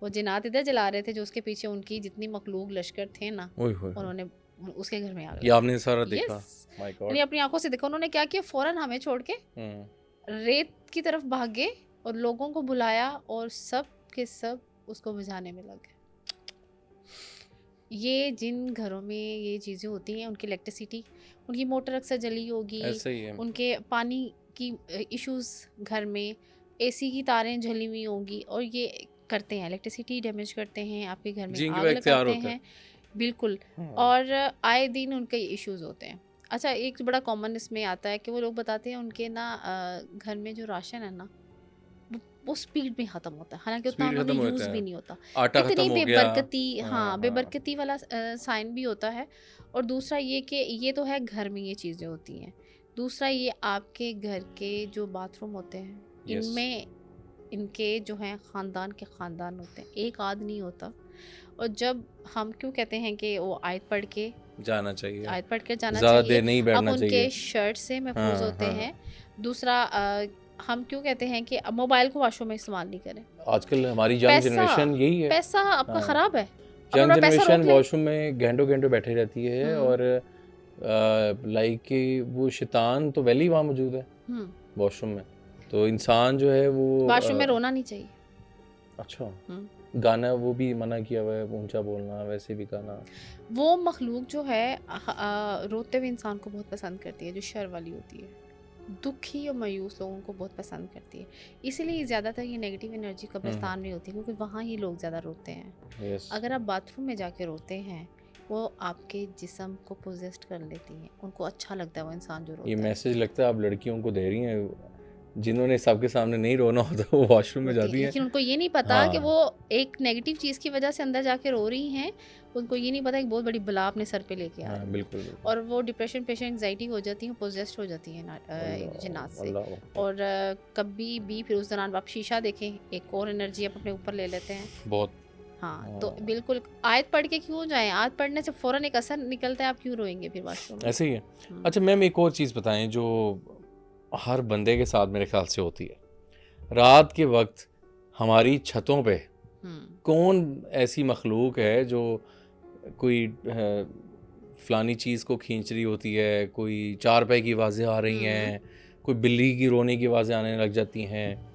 वो जिन्नात इधर जला रहे थे, जो उसके पीछे उनकी जितनी मखलूक लश्कर थे ना, ओए होए होए, उन्होंने उसके घर में आग ये लगा आपने सारा दी। देखा, यस, माय मैंने गॉड, अपनी आंखों से देखा। उन्होंने क्या किया, फौरन हमें छोड़ के हम्म, रेत की तरफ भागे, और लोगों को बुलाया, और सब के सब उसको बुझाने में लग गए। ये जिन घरों में ये चीज़ें होती हैं, उनकी इलेक्ट्रिसिटी, उनकी मोटर अक्सर जली होगी, ऐसा ही है, उनके पानी की इश्यूज घर में, एसी की तारें जली हुई होंगी, और ये करते हैं, इलेक्ट्रिसिटी डैमेज करते हैं, आपके घर में जी इनके आग पास इख्तियार लगाते होता है, हैं। बिल्कुल। हाँ, और आए दिन उनके इश्यूज होते हैं। अच्छा एक बड़ा कॉमन इसमें आता है कि वो लोग बताते हैं उनके ना घर में जो राशन है ना, वो स्पीड में ख़त्म होता है, हालांकि उतना स्पीड उन्होंने खत्म हो यूज़ जाता भी है, नहीं होता। आटा खत्म इतनी हो गया, बेबरकती, हाँ, हाँ, बेबरकती वाला साइन भी होता है। और दूसरा ये कि ये तो है घर में ये चीज़ें होती हैं। दूसरा ये आपके घर के जो बाथरूम होते हैं, यस, इनमें इनके जो हैं ख़ानदान के ख़ानदान होते हैं, एक आद नहीं होता। और जब हम क्यों कहते हैं कि वो आयत पढ़ के जाना चाहिए, आयत पढ़ कर जाना ज़्यादा चाहिए, देर नहीं आप बैठना उनके चाहिए, शर्ट से महफूज हाँ, होते हाँ, हैं। दूसरा हम क्यों कहते हैं कि अब मोबाइल को वॉशरूम में इस्तेमाल नहीं करें। आजकल हमारी यंग पैसा जनरेशन यही है, पैसा आपका हाँ, ख़राब है, यंग अपना पैसा जनरेशन रोक लें। वॉशरूम में घंटों घंटों बैठी रहती है, हम्म। और लाइक कि वो शैतान तो वैली वहाँ मौजूद है हम्म। वॉशरूम में, तो इंसान जो है वो वॉशरूम में रोना नहीं चाहिए। अच्छा, हम्म। गाना वो भी मना किया हुआ है, ऊंचा बोलना, वैसे भी गाना। वो मखलूक जो है रोते हुए इंसान को बहुत पसंद करती है, जो शर वाली होती है, दुखी और मायूस लोगों को बहुत पसंद करती है। इसीलिए ज़्यादातर ये नेगेटिव एनर्जी कब्रिस्तान में होती है, क्योंकि वहाँ ही लोग ज़्यादा रोते हैं। यस, अगर आप बाथरूम में जाके रोते हैं, वो आपके जिस्म को पोजेस्ट कर लेती हैं, उनको अच्छा लगता है वो इंसान जो ये रोता है। मैसेज लगता है आप लड़कियों को दे रही हैं, जिन्होंने सबके सामने नहीं रोना होता वो वॉशरूम में रोती जाती हैं, हैं। लेकिन उनको ये नहीं पता कि हाँ, वो एक नेगेटिव चीज़ की वजह से अंदर जाके रो रही हैं। उनको ये नहीं पता कि बहुत बड़ी बला अपने सर पे लेके आ हाँ, रही हैं, बिल्कुल बिल्कुल। और वो डिप्रेशन, पेशेंट, एंग्जाइटी हो जाती हैं, पोजेस्ड हो जाती हैं जिन्नात अल्लाह से। अल्लाह अकबर। और कभी भी फिर उस दौरान आप शीशा देखें, एक और एनर्जी आप अपने ऊपर ले लेते हैं। बहुत। हाँ, तो हाँ, बिल्कुल आयत पढ़ के क्यों जाएँ? आयत पढ़ने से फ़ौरन एक असर निकलता है, आप क्यों रोएँगे फिर वॉशरूम में? ऐसे ही है। हुँ, अच्छा मैम, एक और चीज़ बताएं जो हर बंदे के साथ मेरे ख्याल से होती है। रात के वक्त हमारी छतों पे हुँ, कौन ऐसी मखलूक है जो कोई फलानी चीज़ को खींच रही होती है, कोई चारपाई की आवाज़ें आ रही हुँ, हैं, कोई बिल्ली की रोने की आवाज़ें आने लग जाती हैं।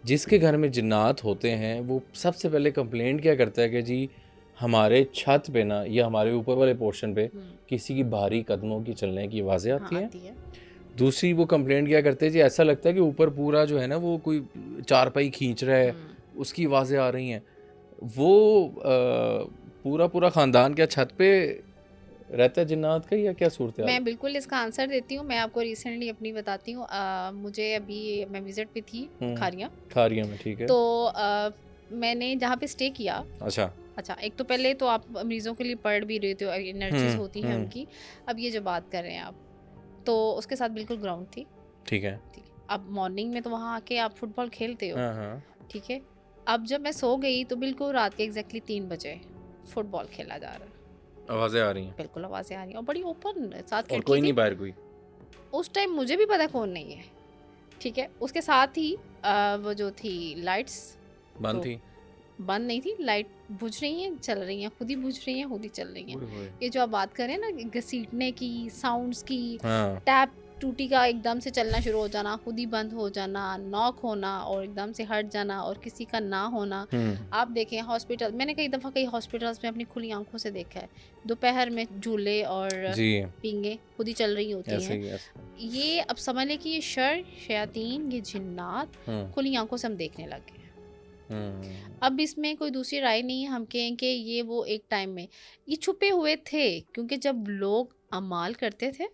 जिसके घर में जिन्नात होते हैं वो सबसे पहले कंप्लेंट क्या करता है कि जी हमारे छत पे ना, या हमारे ऊपर वाले पोर्शन पे हुँ, किसी की भारी कदमों की चलने की आवाज़ें हाँ, आती हैं। आती है। दूसरी वो कंप्लेंट क्या करते हैं जी, ऐसा लगता है कि ऊपर पूरा जो है ना वो कोई चारपाई खींच रहा है, हुँ। उसकी आवाज़ें आ रही हैं। वो पूरा पूरा ख़ानदान क्या छत पे रहता है जिन्नात का, या क्या सूरत हाल है? मैं बिल्कुल इसका आंसर देती हूँ। मैं आपको रिसेंटली अपनी बताती हूँ। मुझे अभी मैं विज़िट पे थी खारियाँ। खारिया में, ठीक है। तो मैंने जहाँ पे स्टे किया, अच्छा। अच्छा, एक तो पहले तो आप मरीज़ों के लिए पढ़ भी रहे थे, एनर्जीज़ होती हैं हुँ, उनकी। अब ये जो बात कर रहे हैं आप, तो उसके साथ बिल्कुल ग्राउंड थी, ठीक है। ठीक है। अब मॉर्निंग में तो वहाँ आके आप फुटबॉल खेलते हो, हाँ, हाँ। ठीक है। अब जब मैं सो गई तो बिल्कुल रात के एग्ज़ैक्टली 3 बजे फुटबॉल खेला जा रहा है। आवाज़ें आ रही हैं बिल्कुल आवाज़ें आ रही हैं और बड़ी ओपन साथ और खिड़की कोई नहीं थी। बाहर कोई? उस टाइम मुझे भी पता कौन नहीं है, ठीक है। उसके साथ ही वो जो थी लाइट्स, बंद तो थी? बंद नहीं थी, लाइट बुझ रही हैं, चल रही हैं, खुद ही बुझ रही हैं, खुद ही चल रही हैं। ओए होए! ये जो आप बात कर रहे हैं ना कि घसीटने की, साउंड्स की, हाँ। टैप टूटी का एकदम से चलना शुरू हो जाना, खुद ही बंद हो जाना, नॉक होना और एकदम से हट जाना और किसी का ना होना। हुँ। आप देखें हॉस्पिटल, मैंने कई दफ़ा कई हॉस्पिटल्स में अपनी खुली आँखों से देखा है, दोपहर में झूले और जी, पींगे खुद ही चल रही होती ऐसे हैं। ही ऐसे। ये अब समझ लें कि ये शर, शयातीन, ये जिन्नात हुँ, खुली आँखों से हम देखने लग गए हैं। हुँ। अब इसमें कोई दूसरी राय नहीं है, हम कहें कि ये वो एक टाइम में ये छुपे हुए थे, क्योंकि जब लोग अमाल करते थे,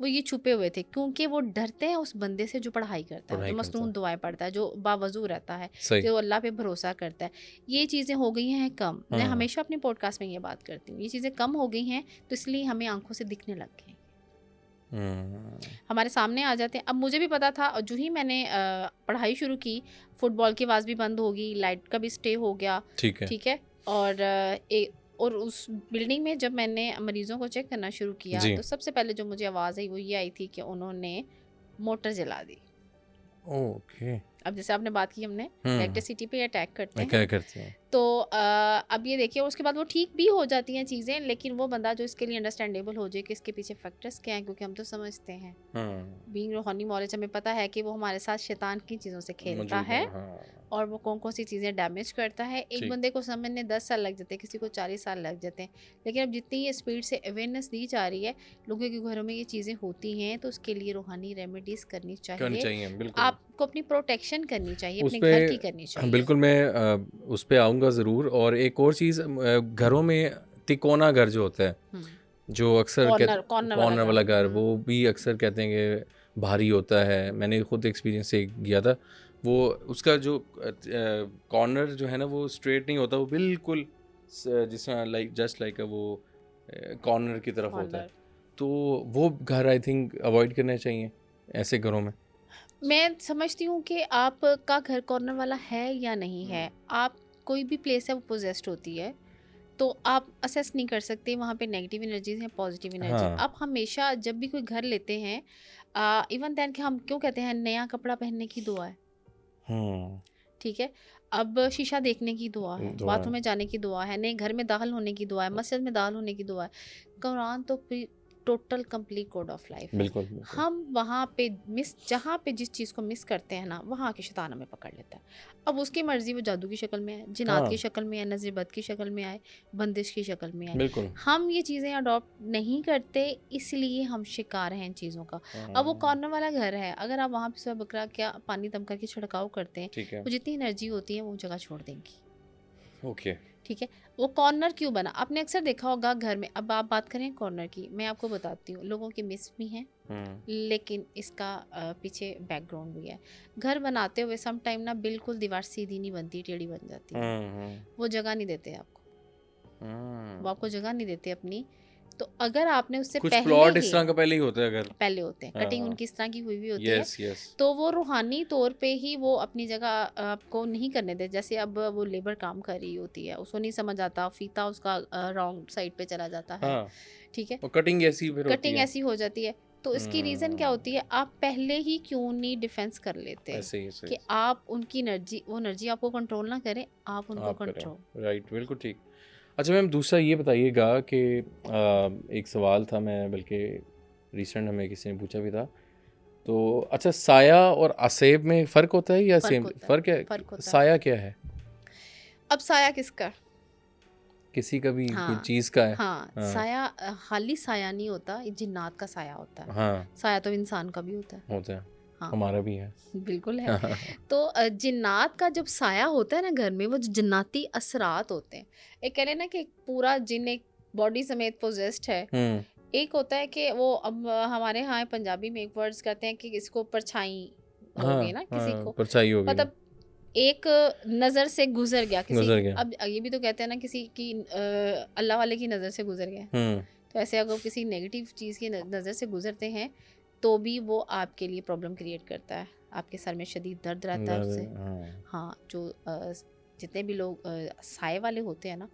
वो ये छुपे हुए थे, क्योंकि वो डरते हैं उस बंदे से जो पढ़ाई करता है, पढ़ाई जो करता मसनून है। दुआएँ पढ़ता है, जो बावज़ू रहता है, सही। जो अल्लाह पे भरोसा करता है। ये चीज़ें हो गई हैं कम। मैं हाँ। हमेशा अपने पॉडकास्ट में ये बात करती हूँ, ये चीज़ें कम हो गई हैं, तो इसलिए हमें आँखों से दिखने लग गए हैं। हुँ। हमारे सामने आ जाते हैं। अब मुझे भी पता था, और जो ही मैंने पढ़ाई शुरू की, फुटबॉल की आवाज़ भी बंद हो गई, लाइट का भी स्टे हो गया, ठीक है। ठीक है? और और उस बिल्डिंग में जब मैंने मरीज़ों को चेक करना शुरू किया, जी। तो सबसे पहले जो मुझे आवाज़ आई, वो ये आई थी कि उन्होंने मोटर जला दी। ओके। अब जैसे आपने बात की, हमने हुँ। इलेक्ट्रिसिटी पे अटैक करते हैं। क्या करते हैं? तो अब ये देखिए, उसके बाद वो ठीक भी हो जाती हैं चीज़ें, लेकिन वो बंदा जो इसके लिए अंडरस्टैंडेबल हो जाए कि इसके पीछे फैक्टर्स क्या हैं, क्योंकि हम तो समझते हैं, हाँ, बीइंग रूहानी नॉलेज हमें पता है कि वो हमारे साथ शैतान की चीज़ों से खेलता मौजूद है है, हाँ। और वो कौन-कौन सी चीज़ें डैमेज करता है। एक ठीक। बंदे को समझने 10 साल लग जाते हैं, किसी को 40 साल लग जाते हैं। लेकिन अब जितनी ये स्पीड से अवेयरनेस दी जा रही है, लोगों के घरों में ये चीज़ें होती हैं, तो उसके लिए रूहानी रेमेडीज़ करनी करनी चाहिए। चाहिए, बिल्कुल। आपको अपनी प्रोटेक्शन करनी चाहिए, उस अपने पे घर की करनी हाँ, चाहिए। बिल्कुल मैं उस पे आऊँगा ज़रूर। और एक और चीज़, घरों में तिकोना घर जो होता है, हुँ, जो अक्सर कॉर्नर वाला कॉर्नर घर। वाला घर, हुँ, वो भी अक्सर कहते हैं कि भारी होता है। मैंने खुद एक्सपीरियंस से किया था। वो उसका जो कॉर्नर जो है ना वो स्ट्रेट नहीं होता, वो बिल्कुल जिस तरह लाइक जस्ट लाइक वो कॉर्नर की तरफ होता है। कॉर्नर। तो वो घर आई थिंक अवॉइड करने चाहिए ऐसे घरों में। मैं समझती हूँ कि आपका घर कॉर्नर वाला है या नहीं है। आप कोई भी प्लेस है वो पोजेस्ड होती है, तो आप असेस नहीं कर सकते वहाँ पे नेगेटिव एनर्जीज हैं, पॉजिटिव एनर्जी। हाँ। आप हमेशा जब भी कोई घर लेते हैं, इवन दैन कि हम क्यों कहते हैं नया कपड़ा पहनने की दुआ है, हम्म। ठीक है। अब शीशा देखने की दुआ है, दुआ। बाथरूम में जाने की दुआ है, नए घर में दाखिल होने की दुआ है, मस्जिद में दाखिल होने की दुआ है। कुरान तो total complete code of life है। बिल्कुल बिल्कुल। हम वहाँ पे जहाँ पे जिस चीज़ को मिस करते हैं ना, वहाँ की शैतान हमें पकड़ लेता है। अब उसकी मर्जी वो जादू की शक्ल में है, जिन्नात हाँ की शक्ल में है, नज़र बद की शक्ल में आए, बंदिश की शक्ल में आए। बिल्कुल। हम ये चीज़ें अडॉप्ट नहीं करते, इसलिए हम शिकार हैं इन चीज़ों का। अब वो कॉर्नर वाला घर है, अगर आप वहाँ पे सुबह बकरा क्या पानी दम करके छिड़काव करते हैं, ठीक है। वो जितनी एनर्जी होती है वो जगह छोड़ देंगी। ओके। ठीक है, वो कॉर्नर क्यों बना? आपने अक्सर देखा होगा घर में। अब आप बात करें कॉर्नर की, मैं आपको बताती हूँ, लोगों की मिस भी हैं, लेकिन इसका पीछे बैकग्राउंड भी है। घर बनाते हुए सम टाइम ना बिल्कुल दीवार सीधी नहीं बनती, टेढ़ी बन जाती है। वो जगह नहीं देते आपको, वो आपको जगह नहीं देते अपनी। तो अगर आपने उससे कुछ पहले प्लॉट इस ही तरह का पहले ही होता है अगर। पहले होते हैं, हाँ, कटिंग हाँ। उनकी इस तरह की हुई होती है, यस यस। तो वो रूहानी तौर पे ही वो अपनी जगह आपको नहीं करने देते। जैसे अब वो लेबर काम कर रही होती है, उसको नहीं समझ आता, फीता उसका रॉन्ग साइड पे चला जाता है। हाँ, ठीक है, और कटिंग ऐसी फिर होती कटिंग है। ऐसी हो जाती है। तो इसकी रीज़न क्या होती है? आप पहले ही क्यों नहीं डिफेंस कर लेते ऐसे ही ऐसे कि ही आप उनकी एनर्जी, वो एनर्जी आपको कंट्रोल ना करें, आप उनको आप करें। कंट्रोल। राइट, बिल्कुल ठीक। अच्छा मैम, दूसरा ये बताइएगा कि एक सवाल था, मैं बल्कि रिसेंट हमें किसी ने पूछा भी था। तो अच्छा, साया और असेब में फ़र्क होता है या फ़र्क सेम? होता है, फ़र्क है? फ़र्क होता है। साया क्या है? अब साया किसका? किसी का भी कोई हाँ चीज़ का है? हाँ, हाँ साया खाली साया नहीं होता, ये जिन्नात का साया होता है। हाँ, साया तो इंसान का भी होता है। होता है। हाँ, हमारा भी है। बिल्कुल है। तो जिन्नात का जब साया होता है ना घर में, वो जो जिन्नाती असरात होते हैं, एक कह रहे हैं ना कि एक पूरा जिन एक बॉडी समेत पोजेस्ड है। एक होता है कि वो, अब हमारे यहाँ पंजाबी में एक वर्ड्स कहते हैं कि इसको परछाई हो हाँ गई ना किसी हाँ, को, परछाई होगी ना, मतलब एक नज़र से गुजर गया किसी। गुजर गया। अब ये भी तो कहते हैं ना किसी की अल्लाह वाले की नज़र से गुजर गया। तो ऐसे अगर किसी नेगेटिव चीज़ की नज़र से गुजरते हैं तो भी वो आपके लिए प्रॉब्लम क्रिएट करता है, आपके सर में शदीद दर्द रहता है उससे। हाँ, जो जितने भी लोग साए वाले होते हैं ना,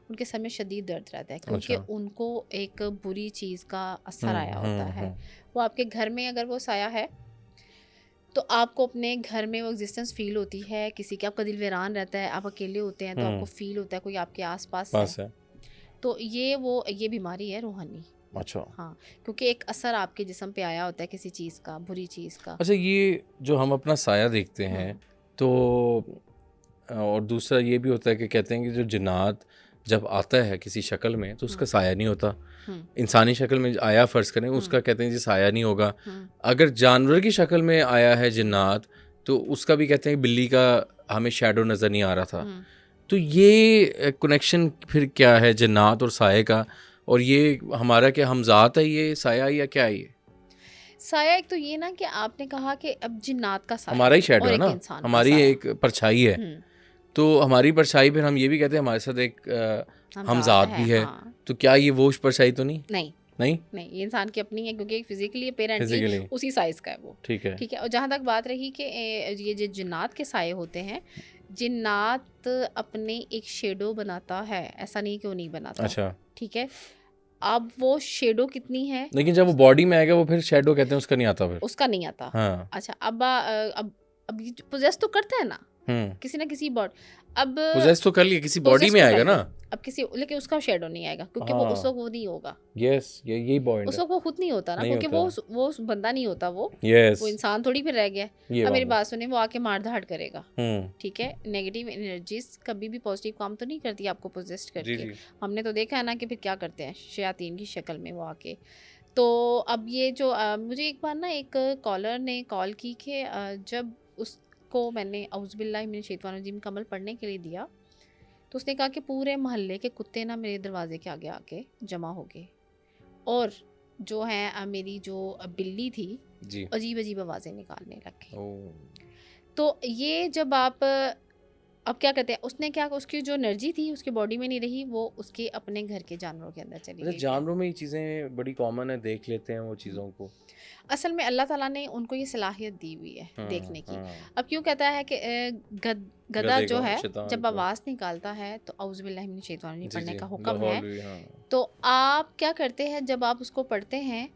उनके सर में शदीद दर्द रहता है, क्योंकि अच्छा। उनको एक बुरी चीज़ का असर आया होता है। वो आपके घर में अगर वो साया है तो आपको अपने घर में वो एग्जिस्टेंस फील होती है, किसी के, आपका दिल वीरान रहता है, आप अकेले होते हैं तो आपको फील होता है कोई आपके आसपास पास है। है। तो ये बीमारी है रूहानी। अच्छा। हाँ, क्योंकि एक असर आपके जिस्म पे आया होता है किसी चीज़ का, बुरी चीज़ का। अच्छा, ये जो हम अपना साया देखते हैं, तो और दूसरा ये भी होता है कि कहते हैं कि जो जिन्नात जब आता है किसी शक्ल में तो उसका साया नहीं होता। इंसानी शक्ल में आया फ़र्ज़ करें, उसका कहते हैं जी साया नहीं होगा। अगर जानवर की शक्ल में आया है जिन्नात, तो उसका भी कहते हैं बिल्ली का हमें शैडो नज़र नहीं आ रहा था। तो ये कनेक्शन फिर क्या है जिन्नात और साये का? और ये हमारा क्या हमज़ात है ये साया, या क्या है ये? साया एक तो ये ना कि आपने कहा कि अब जिन्नात का साया हमारा ही शैडो और है एक ना, इंसान का हमारी साया। एक परछाई है। तो हमारी परछाई, फिर हम ये भी कहते हैं हमारे साथ एक हमज़ात भी है। हाँ। तो क्या ये वो परछाई तो नहीं? नहीं नहीं, नहीं, ये इंसान की अपनी है, क्योंकि फिजिकली अपेरेंटली फिजिकली उसी साइज का है वो। ठीक है। ठीक है, और जहाँ तक बात रही कि ये जो जिन्नात के साये होते हैं, जिन्नात अपने एक शेडो बनाता है, ऐसा नहीं कि वो नहीं बनाता। अच्छा, ठीक है, अब वो शेडो कितनी है, लेकिन जब वो बॉडी में आएगा वो फिर शैडो कहते हैं, उसका नहीं आता फिर। उसका नहीं आता। हाँ। अच्छा, अब ये पोजेस तो करता है ना किसी ना किसी बॉडी। अब पोजेस तो कर लिया, किसी बॉडी पोजेस में तो आएगा कर ना। लिया, अब किसी, लेकिन उसका शेडो नहीं आएगा, क्योंकि वो उस वक्त वो नहीं होगा। यस, यही पॉइंट उस है। वक्त वो खुद नहीं होता ना, नहीं क्योंकि होता। वो बंदा नहीं होता, वो यस, इंसान थोड़ी फिर रह गया। ये अब मेरी बात बात सुने, वो आके मार धाड़ करेगा। है। ठीक है, नेगेटिव एनर्जीज कभी भी पॉजिटिव काम तो नहीं करती आपको पोजेस्ट जी करके। जी। हमने तो देखा है ना कि फिर क्या करते हैं शयातीन की शक्ल में वो आके। तो अब ये जो मुझे एक बार ना एक कॉलर ने कॉल की कि जब उसको मैंने औज़ुबिल्लाहि मिनश शैतानिर रजीम का अमल पढ़ने के लिए दिया, तो उसने कहा कि पूरे मोहल्ले के कुत्ते ना मेरे दरवाजे के आगे आके जमा हो गए, और जो है मेरी जो बिल्ली थी जी। अजीब अजीब आवाज़ें निकालने लग गई। ओह। तो ये जब आप अब क्या कहते हैं, उसने क्या, उसकी जो एनर्जी थी उसकी बॉडी में नहीं रही, वो उसके अपने घर के जानवरों के अंदर चली अच्छा, गई। जानवरों में ये चीज़ें बड़ी कॉमन है, देख लेते हैं वो चीज़ों को। असल में अल्लाह ताला ने उनको ये सलाहियत दी हुई है देखने की। अब क्यों कहता है कि गधा गधे जो का है शैतान जब को। आवाज़ निकालता है तो औज़ुबिल्लाहि मिनश शैतानिर रजीम जी पढ़ने जी, का हुक्म लाहौल है। भी, हाँ। तो आप क्या करते हैं जब आप उसको पढ़ते हैं,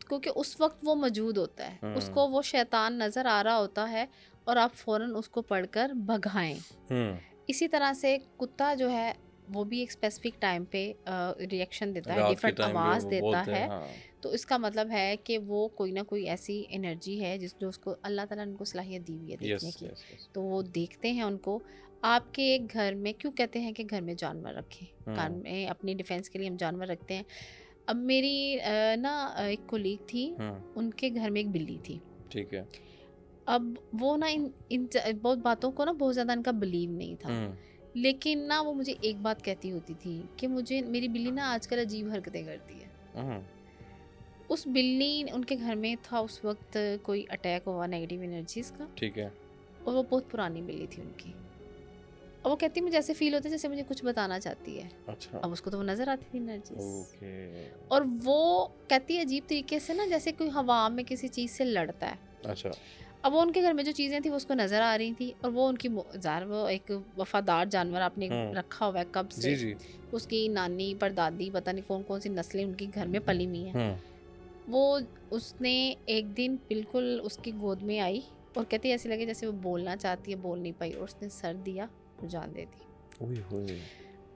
क्योंकि उस वक्त वो मौजूद होता है, उसको वो शैतान नज़र आ रहा होता है, और आप फ़ौरन उसको पढ़कर भगाएं। इसी तरह से कुत्ता जो है वो भी एक स्पेसिफिक टाइम पे रिएक्शन देता है, रात के डिफरेंट टाइम भी आवाज़ वो देता बोलते हैं, है। हाँ। तो इसका मतलब है कि वो कोई ना कोई ऐसी एनर्जी है जिस जो उसको अल्लाह ताला ने उनको सलाहियत दी हुई है देखने यस की। Yes yes. तो वो देखते हैं उनको। आपके घर में क्यों कहते हैं कि घर में जानवर रखें? घर में अपनी डिफेंस के लिए हम जानवर रखते हैं। अब मेरी एक कोलीग थी, उनके घर में एक बिल्ली थी। ठीक है। अब वो ना इन इन बहुत बातों को ना बहुत ज़्यादा इनका बिलीव नहीं था। लेकिन ना वो मुझे एक बात कहती होती थी कि मुझे मेरी बिल्ली ना आजकल अजीब हरकतें करती है। उस बिल्ली उनके घर में था उस वक्त, कोई अटैक हुआ नेगेटिव एनर्जीज का, ठीक है। और वो बहुत पुरानी बिल्ली थी उनकी। और वो कहती मुझे ऐसे फील होता है जैसे मुझे कुछ बताना चाहती है। अच्छा। अब उसको तो वो नजर आती थी एनर्जीज। ओके। और वो कहती है अजीब तरीके से ना, जैसे कोई हवा में किसी चीज़ से लड़ता है। अच्छा। अब वो उनके घर में जो चीज़ें थी वो उसको नज़र आ रही थी, और वो उनकी ज़ाहिर वो एक वफादार जानवर आपने रखा हुआ है कब जी से। जी। उसकी नानी परदादी पता नहीं कौन कौन सी नस्लें उनकी घर में पली हुई हैं। वो उसने एक दिन बिल्कुल उसकी गोद में आई और कहती ऐसे लगे जैसे वो बोलना चाहती है, बोल नहीं पाई, और उसने सर दिया और जान दे दी। ओए होए।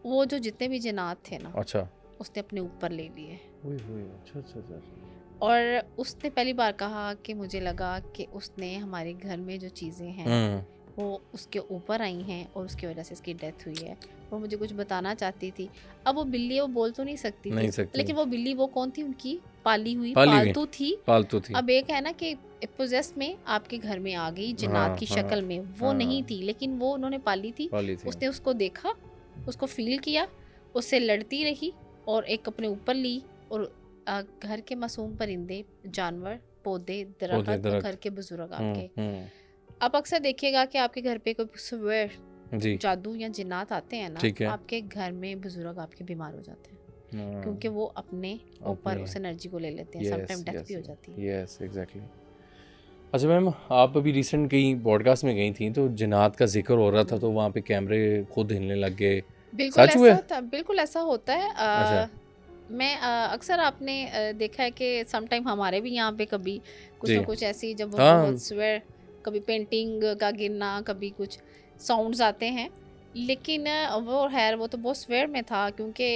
वो जो जितने भी जिन्नात थे ना, अच्छा। उसने अपने ऊपर ले लिए। ओए होए। अच्छा अच्छा अच्छा। और उसने पहली बार कहा कि मुझे लगा कि उसने हमारे घर में जो चीज़ें हैं वो उसके ऊपर आई हैं और उसकी वजह से इसकी डेथ हुई है। वो मुझे कुछ बताना चाहती थी। अब वो बिल्ली वो बोल तो नहीं सकती नहीं थी, सकती। लेकिन वो बिल्ली वो कौन थी? उनकी पाली हुई पाली हुई पालतू थी। पालतू थी। अब एक है ना कि पोजेस में आपके घर में आ गई जिन्नात की हाँ शक्ल में, वो हाँ नहीं थी, लेकिन वो उन्होंने पाली थी। पाली थी। उसने उसको देखा, उसको फील किया, उससे लड़ती रही और एक अपने ऊपर ली। और घर के मासूम परिंदे, जानवर, पौधे, दरख्त और घर के बुजुर्ग आपके। आप अक्सर देखिएगा कि आपके घर पे कोई सवेर जी। जादू या जिन्नात आते हैं ना, ठीक है। आपके घर में बुजुर्ग आपके बीमार हो जाते हैं, क्योंकि वो अपने ऊपर उस एनर्जी को ले लेते हैं। समटाइम डेथ भी हो जाती है। Yes exactly. अच्छा मैम, आप अभी रिसेंट कहीं पॉडकास्ट में गई थी तो जिन्नात का जिक्र हो रहा था, तो वहाँ पे कैमरे खुद हिलने लग गए। बिल्कुल सच हुआ? ऐसा होता, बिल्कुल ऐसा होता है। अच्छा। मैं अक्सर आपने देखा है कि समटाइम हमारे भी यहाँ पे कभी कुछ ना जी। कुछ ऐसी जब वो हाँ। बहुत स्वेर, कभी पेंटिंग का गिरना, कभी कुछ साउंड्स आते हैं। लेकिन वो खैर वो तो बहुत स्वेर में था, क्योंकि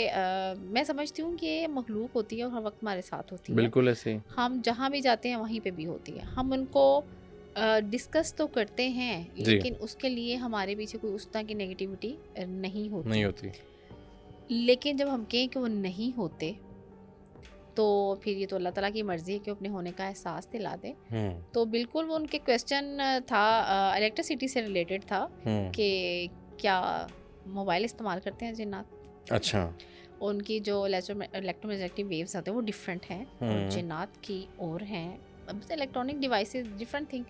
मैं समझती हूँ कि ये मखलूक होती है और हर वक्त हमारे साथ होती है। बिल्कुल ऐसे ही। हम जहाँ भी जाते हैं वहीं पे भी होती है। हम उनको डिस्कस तो करते हैं, जी। लेकिन उसके लिए हमारे पीछे कोई उस तरह की नेगेटिविटी नहीं नहीं होती। होती। लेकिन जब हम कहें कि वो नहीं होते, तो फिर ये तो अल्लाह ताला की मर्ज़ी है कि वो अपने होने का एहसास दिला दे। तो बिल्कुल वो उनके क्वेश्चन था इलेक्ट्रिसिटी से रिलेटेड था कि क्या मोबाइल इस्तेमाल करते हैं जिन्नात? अच्छा। उनकी जो इलेक्ट्रोमैग्नेटिक वेव्स आते हैं वो डिफरेंट हैं और जिन्नात की और हैं। अब इलेक्ट्रॉनिक डिवाइसेस डिफरेंट थिंग।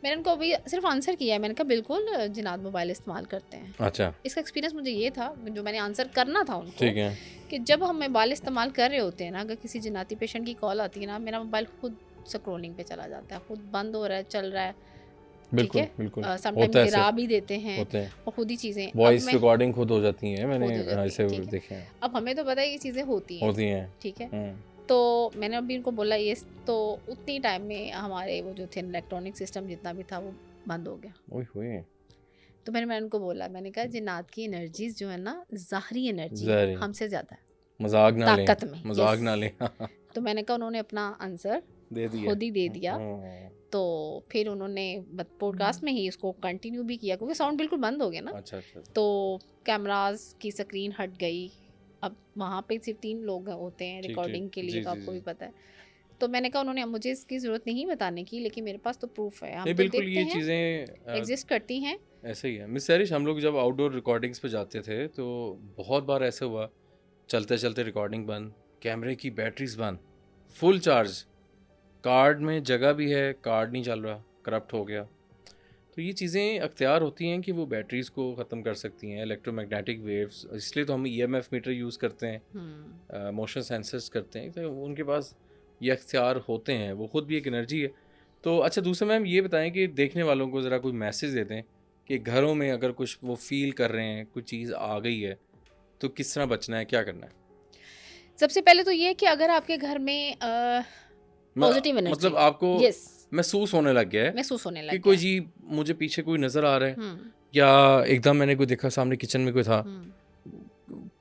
मैंने उनको अभी सिर्फ आंसर किया है, मैंने कहा बिल्कुल जिन्नात मोबाइल इस्तेमाल करते हैं। अच्छा। इसका एक्सपीरियंस मुझे ये था जो मैंने आंसर करना था उनको। ठीक है। कि जब हम मोबाइल इस्तेमाल कर रहे होते हैं ना, अगर किसी जिन्नाती पेशेंट की कॉल आती है ना, मेरा मोबाइल खुद स्क्रोलिंग पे चला जाता है, खुद बंद हो रहा है, चल रहा है। ठीक बिल्कुल है, बिल्कुल समटाइम होता है ऐसे। गिरा भी देते हैं होते हैं। और खुद ही चीज़ें वॉइस रिकॉर्डिंग खुद हो जाती है, खुद हो मैंने जाती ऐसे हैं, ठीक है। देखे हैं। अब हमें तो पता है ये चीज़ें होती हैं, होती हैं। ठीक है। तो मैंने अभी उनको बोला ये, तो उतनी टाइम में हमारे वो जो थे इलेक्ट्रॉनिक सिस्टम जितना भी था वो बंद हो गया। ओए होए। तो मैंने उनको बोला, मैंने कहा जिन्नात की एनर्जीज जो है ना, ज़ाहरी एनर्जी ज़ाहरी। हमसे ज़्यादा है मजाक ना लें, ताकत में। मजाक Yes. ना लें। तो मैंने कहा, उन्होंने अपना आंसर दे दिया। खुद ही दे दिया। तो फिर उन्होंने पॉडकास्ट में ही उसको कंटिन्यू भी किया, क्योंकि साउंड बिल्कुल बंद हो गया ना। अच्छा अच्छा। तो कैमरास की स्क्रीन हट गई। अब वहाँ पे सिर्फ 3 लोग होते हैं ठीक, रिकॉर्डिंग के लिए, जी, तो जी, आपको जी। भी पता है। तो मैंने कहा उन्होंने मुझे इसकी ज़रूरत नहीं बताने की, लेकिन मेरे पास तो प्रूफ है, हम नहीं तो बिल्कुल देखते ये हैं चीज़ें एग्जिस्ट करती हैं। ऐसे ही है। मिस सैरिश, हम लोग जब आउटडोर रिकॉर्डिंग्स पे जाते थे तो बहुत बार ऐसे हुआ, चलते चलते रिकॉर्डिंग बंद, कैमरे की बैटरीज बंद, फुल चार्ज, कार्ड में जगह भी है, कार्ड नहीं चल रहा, करप्ट हो गया। तो ये चीज़ें अख्तियार होती हैं कि वो बैटरीज़ को ख़त्म कर सकती हैं, इलेक्ट्रोमैग्नेटिक वेव्स। इसलिए तो हम ईएमएफ मीटर यूज़ करते हैं, मोशन सेंसर्स करते हैं, तो उनके पास ये अख्तियार होते हैं, वो ख़ुद भी एक एनर्जी है। तो अच्छा, दूसरा मैम ये बताएं कि देखने वालों को ज़रा कोई मैसेज दे दें कि घरों में अगर कुछ वो फील कर रहे हैं, कुछ चीज़ आ गई है, तो किस तरह बचना है, क्या करना है? सबसे पहले तो ये कि अगर आपके घर में पॉजिटिव एनर्जी, मतलब आपको यस, महसूस होने लग गया है महसूस होने लग कि गया कोई है। जी मुझे पीछे कोई नज़र आ रहा है, हम्म, या एकदम मैंने कोई देखा सामने किचन में कोई था,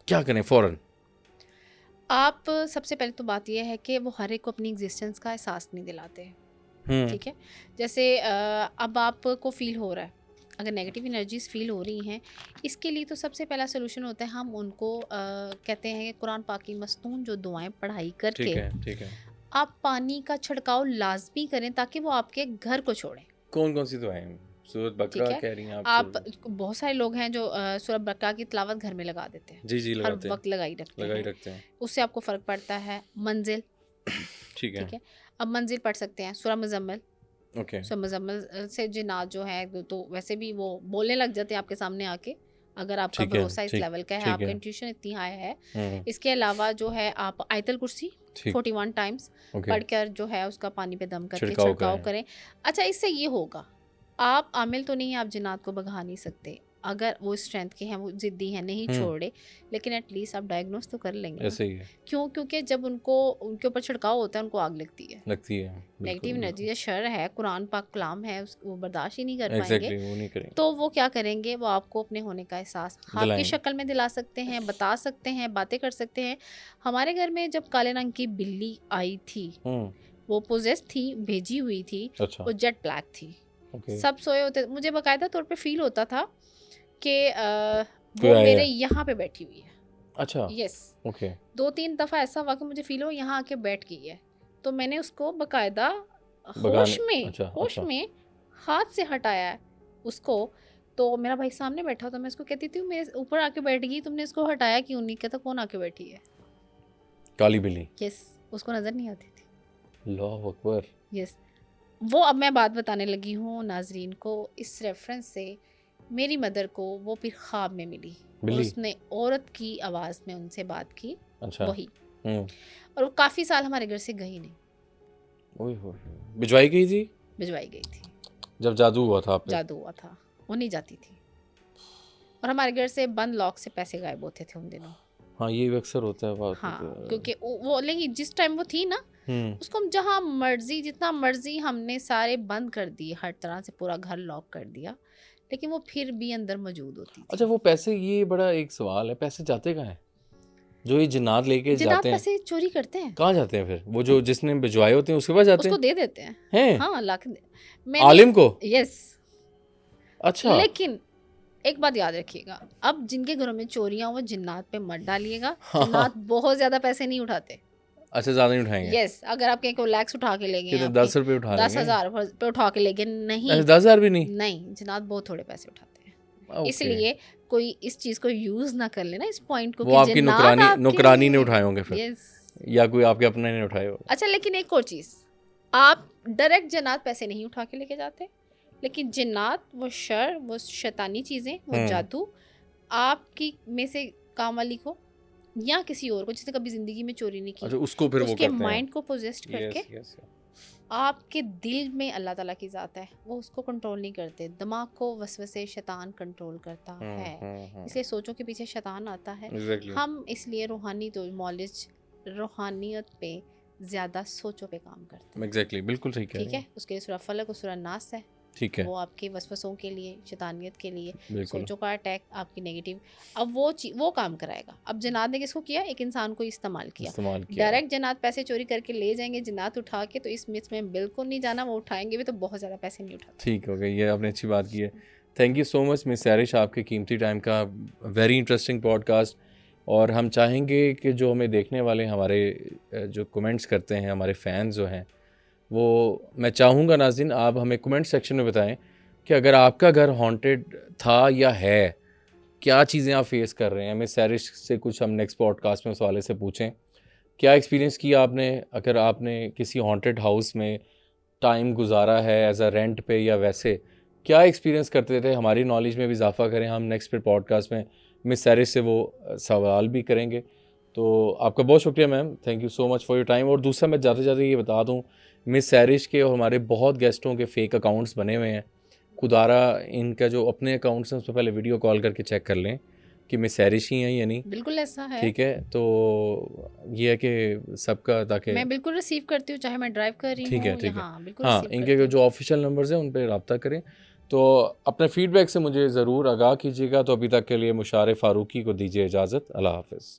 क्या करें फ़ौरन? आप सबसे पहले तो बात यह है कि वो हर एक को अपनी एग्जिस्टेंस का एहसास नहीं दिलाते, ठीक है। जैसे अब आपको फील हो रहा है, अगर नेगेटिव एनर्जीज फील हो रही हैं, इसके लिए तो सबसे पहला सोल्यूशन होता है हम उनको कहते हैं कि कुरान पाक की मस्तून जो दुआएं पढ़ाई करके ठीक है। आप पानी का छिड़काव लाजमी करें ताकि वो आपके घर को छोड़ें, कौन-कौन सी दुआएँ हैं? सूरत ठीक बकरा है। कह रही हैं आप? आप बहुत सारे लोग हैं जो सूरह बकरा की तिलावत घर में लगा देते हैं, जी, हर लगाते हैं। वक्त लगाई रखते लगाई हैं, रखते हैं। उससे आपको फ़र्क पड़ता है। मंजिल, ठीक है। ठीक है। अब मंजिल पढ़ सकते हैं, सूरह मुज़म्मिल, ओके। सूरह मुज़म्मिल से जिन्नात जो है तो वैसे भी वो बोलने लग जाते हैं आपके सामने आके, अगर आपका ठीक है, भरोसा इस लेवल का है, ठीक आपका है। इंट्यूशन इतनी हाई है। हुँ, इसके अलावा जो है आप आयतल कुर्सी ठीक। 41 टाइम्स ओके। पढ़कर जो है उसका पानी पे दम करके छिड़काव छिड़काव करें। करें। अच्छा, इससे ये होगा, आप आमिल तो नहीं, आप जिन्नात को भगा नहीं सकते, अगर वो स्ट्रेंथ के हैं, वो ज़िद्दी हैं, नहीं छोड़ रहे, लेकिन एटलीस्ट आप डायग्नोस तो कर लेंगे ना। ऐसे ही है, क्यों? क्योंकि जब उनको उनके ऊपर छिड़काव होता है उनको आग लगती है, लगती है। नेगेटिव बिल्कुल, एनर्जी बिल्कुल। है, शर है, कुरान पाक कलाम है, वो बर्दाश्त ही नहीं कर पाएंगे। एग्ज़ैक्टली वो नहीं करेंगे। तो वो क्या करेंगे, वो आपको अपने होने का एहसास ख्वाब की दिलाएँगे। शक्ल में दिला सकते हैं, बता सकते हैं, बातें कर सकते हैं। हमारे घर में जब काले रंग की बिल्ली आई थी, हुँ, वो पोजेस थी, भेजी हुई थी, अच्छा, वो जेट ब्लैक थी, ओके। सब सोए होते, मुझे बाकायदा तौर पे फील होता था कि कोई वो आया मेरे है। यहाँ पे बैठी हुई है। अच्छा, यस, ओके। 2-3 दफ़ा ऐसा हुआ कि मुझे फील हो यहाँ आके बैठ गई है, तो मैंने उसको बाकायदा भगाने होश अच्छा। में हाथ से हटाया है उसको। तो मेरा भाई सामने बैठा, तो मैं उसको कहती थी मेरे ऊपर आके बैठ गई, तुमने इसको हटाया क्यों नहीं? कहता कौन आके बैठी है? काली बिल्ली। यस, उसको नज़र नहीं आती थी। अल्लाहु अकबर! यस, वो अब मैं बात बताने लगी हूँ नाजरीन को, इस रेफरेंस से मेरी मदर को वो फिर ख्वाब में मिली और बिल्ली? उसने औरत की आवाज़ में उनसे बात की, अच्छा। वही। हुँ। और वो काफ़ी साल हमारे घर से गई नहीं, ओए होए होए! भिजवाई गई थी? भिजवाई गई थी, जब जादू हुआ था आप पे? जादू हुआ था, वो नहीं जाती थी। और हमारे घर से बंद लॉक से पैसे गायब होते थे उन दिनों। हाँ, ये भी अक्सर होता है बात हाँ, होता क्योंकि वो लेकिन जिस टाइम वो थी ना, हुँ। उसको हम जहाँ मर्जी जितना मर्जी हमने सारे बंद कर दिए, हर तरह से पूरा घर लॉक कर दिया, लेकिन वो फिर भी अंदर मौजूद होती अच्छा थी। वो पैसे ये बड़ा एक सवाल है, पैसे जाते कहाँ हैं? जो ये जिन्नात लेके जिन्नात जाते हैं, पैसे चोरी करते हैं, कहाँ जाते हैं फिर? वो जो जिसने भिजवाए होते हैं उसके पास जाते उसको हैं? दे देते हैं। हैं? हाँ, लाख मैंने, आलिम को? यस। अच्छा। लेकिन एक बात याद रखिएगा, अब जिनके घरों में चोरियां, वो जिन्नात पे मत डालिएगा। हाँ, हाँ। जिन्नात बहुत ज्यादा पैसे नहीं उठाते। अच्छा ज़्यादा नहीं उठाएँगे? यस, अगर आपके को लैक्स उठा के ले गए हैं, कितने आपके 10 रुपए उठा लेंगे? 10,000 पे उठा के ले गए, नहीं, अच्छा 10,000 भी नहीं? नहीं, जिन्नात बहुत थोड़े पैसे उठाते हैं। ओके। इसलिए कोई इस चीज को यूज ना कर लेना, इस पॉइंट को वो कि आपकी जिन्नात नौकरानी ने आपके। उठाए होंगे फिर? यस। या कोई आपके अपने ने उठाए होंगे? अच्छा, लेकिन एक और चीज, आप डायरेक्ट जिन्नात पैसे नहीं उठा के लेके जाते, लेकिन जिन्नात वो शर, वो शैतानी चीजें, वो जादू आपकी में से काम वाली को या किसी और को जिसने कभी जिंदगी में चोरी नहीं की, अच्छा उसको फिर वो उसके करते हैं? माइंड को पोजेस्ट करके यस, यस, यस। आपके दिल में अल्लाह ताला की ज़ात है, वो उसको कंट्रोल नहीं करते, दिमाग को वसवसे शैतान कंट्रोल करता है। इसलिए सोचों के पीछे शैतान आता है। एग्जैक्टली। हम इसलिए रूहानी तो नॉलेज, रूहानियत पे ज़्यादा सोचों पे काम करते हैं, एग्जैक्टली बिल्कुल सही कह ठीक रहे है। उसके लिए सूरह फलक और सूरह नास है, ठीक है वो आपके वसवसों के लिए, शैतानियत के लिए, बिल्कुल सोचों का अटैक, आपकी नेगेटिव, अब वो काम कराएगा। अब जिन्नात ने किसको किया? एक इंसान को इस्तेमाल किया। इस्तेमाल किया डायरेक्ट जिन्नात पैसे चोरी करके ले जाएंगे जिन्नात उठा के, तो इस मिस में बिल्कुल नहीं जाना, वो उठाएंगे भी तो बहुत ज़्यादा पैसे नहीं उठाते। ठीक हो गया ये आपने अच्छी बात की है thank you so much miss Sairish आपके कीमती टाइम का वेरी इंटरेस्टिंग पॉडकास्ट और हम चाहेंगे कि जो हमें देखने वाले हमारे जो कमेंट्स करते हैं हमारे फैंस जो हैं वो मैं चाहूँगा नाज़रीन आप हमें कमेंट सेक्शन में बताएं कि अगर आपका घर हॉन्टेड था या है क्या चीज़ें आप फेस कर रहे हैं मिस सैरिश से कुछ हम नेक्स्ट पॉडकास्ट में उस वाले से पूछें क्या एक्सपीरियंस किया आपने अगर आपने किसी हॉन्टेड हाउस में टाइम गुजारा है एज अ रेंट पे या वैसे क्या एक्सपीरियंस करते थे हमारी नॉलेज में भी इजाफा करें हम नेक्स्ट फिर पॉडकास्ट में मिस सैरिश से वो सवाल भी करेंगे तो आपका बहुत शुक्रिया ma'am thank you so much for your time और दूसरा मैं जाते जाते ये बता दूं मिस सैरिश के और हमारे बहुत गेस्टों के फेक अकाउंट्स बने हुए हैं खुदारा इनका जो अपने अकाउंट्स हैं उस पर पहले वीडियो कॉल करके चेक कर लें कि मिस सैरिश ही हैं या नहीं बिल्कुल ऐसा है, ठीक है तो ये है कि सबका ताकि मैं बिल्कुल रिसीव करती हूँ, चाहे मैं ड्राइव कर रही ठीक है हूँ, ठीक है यहाँ बिल्कुल हाँ रिसीव इनके करती जो ऑफिशियल नंबर्स हैं उन पर रब्ता करें तो अपने फीडबैक से मुझे ज़रूर आगाह कीजिएगा। तो अभी तक के लिए मुशारे फ़ारूकी को दीजिए इजाज़त। अल्लाह हाफ़िज़।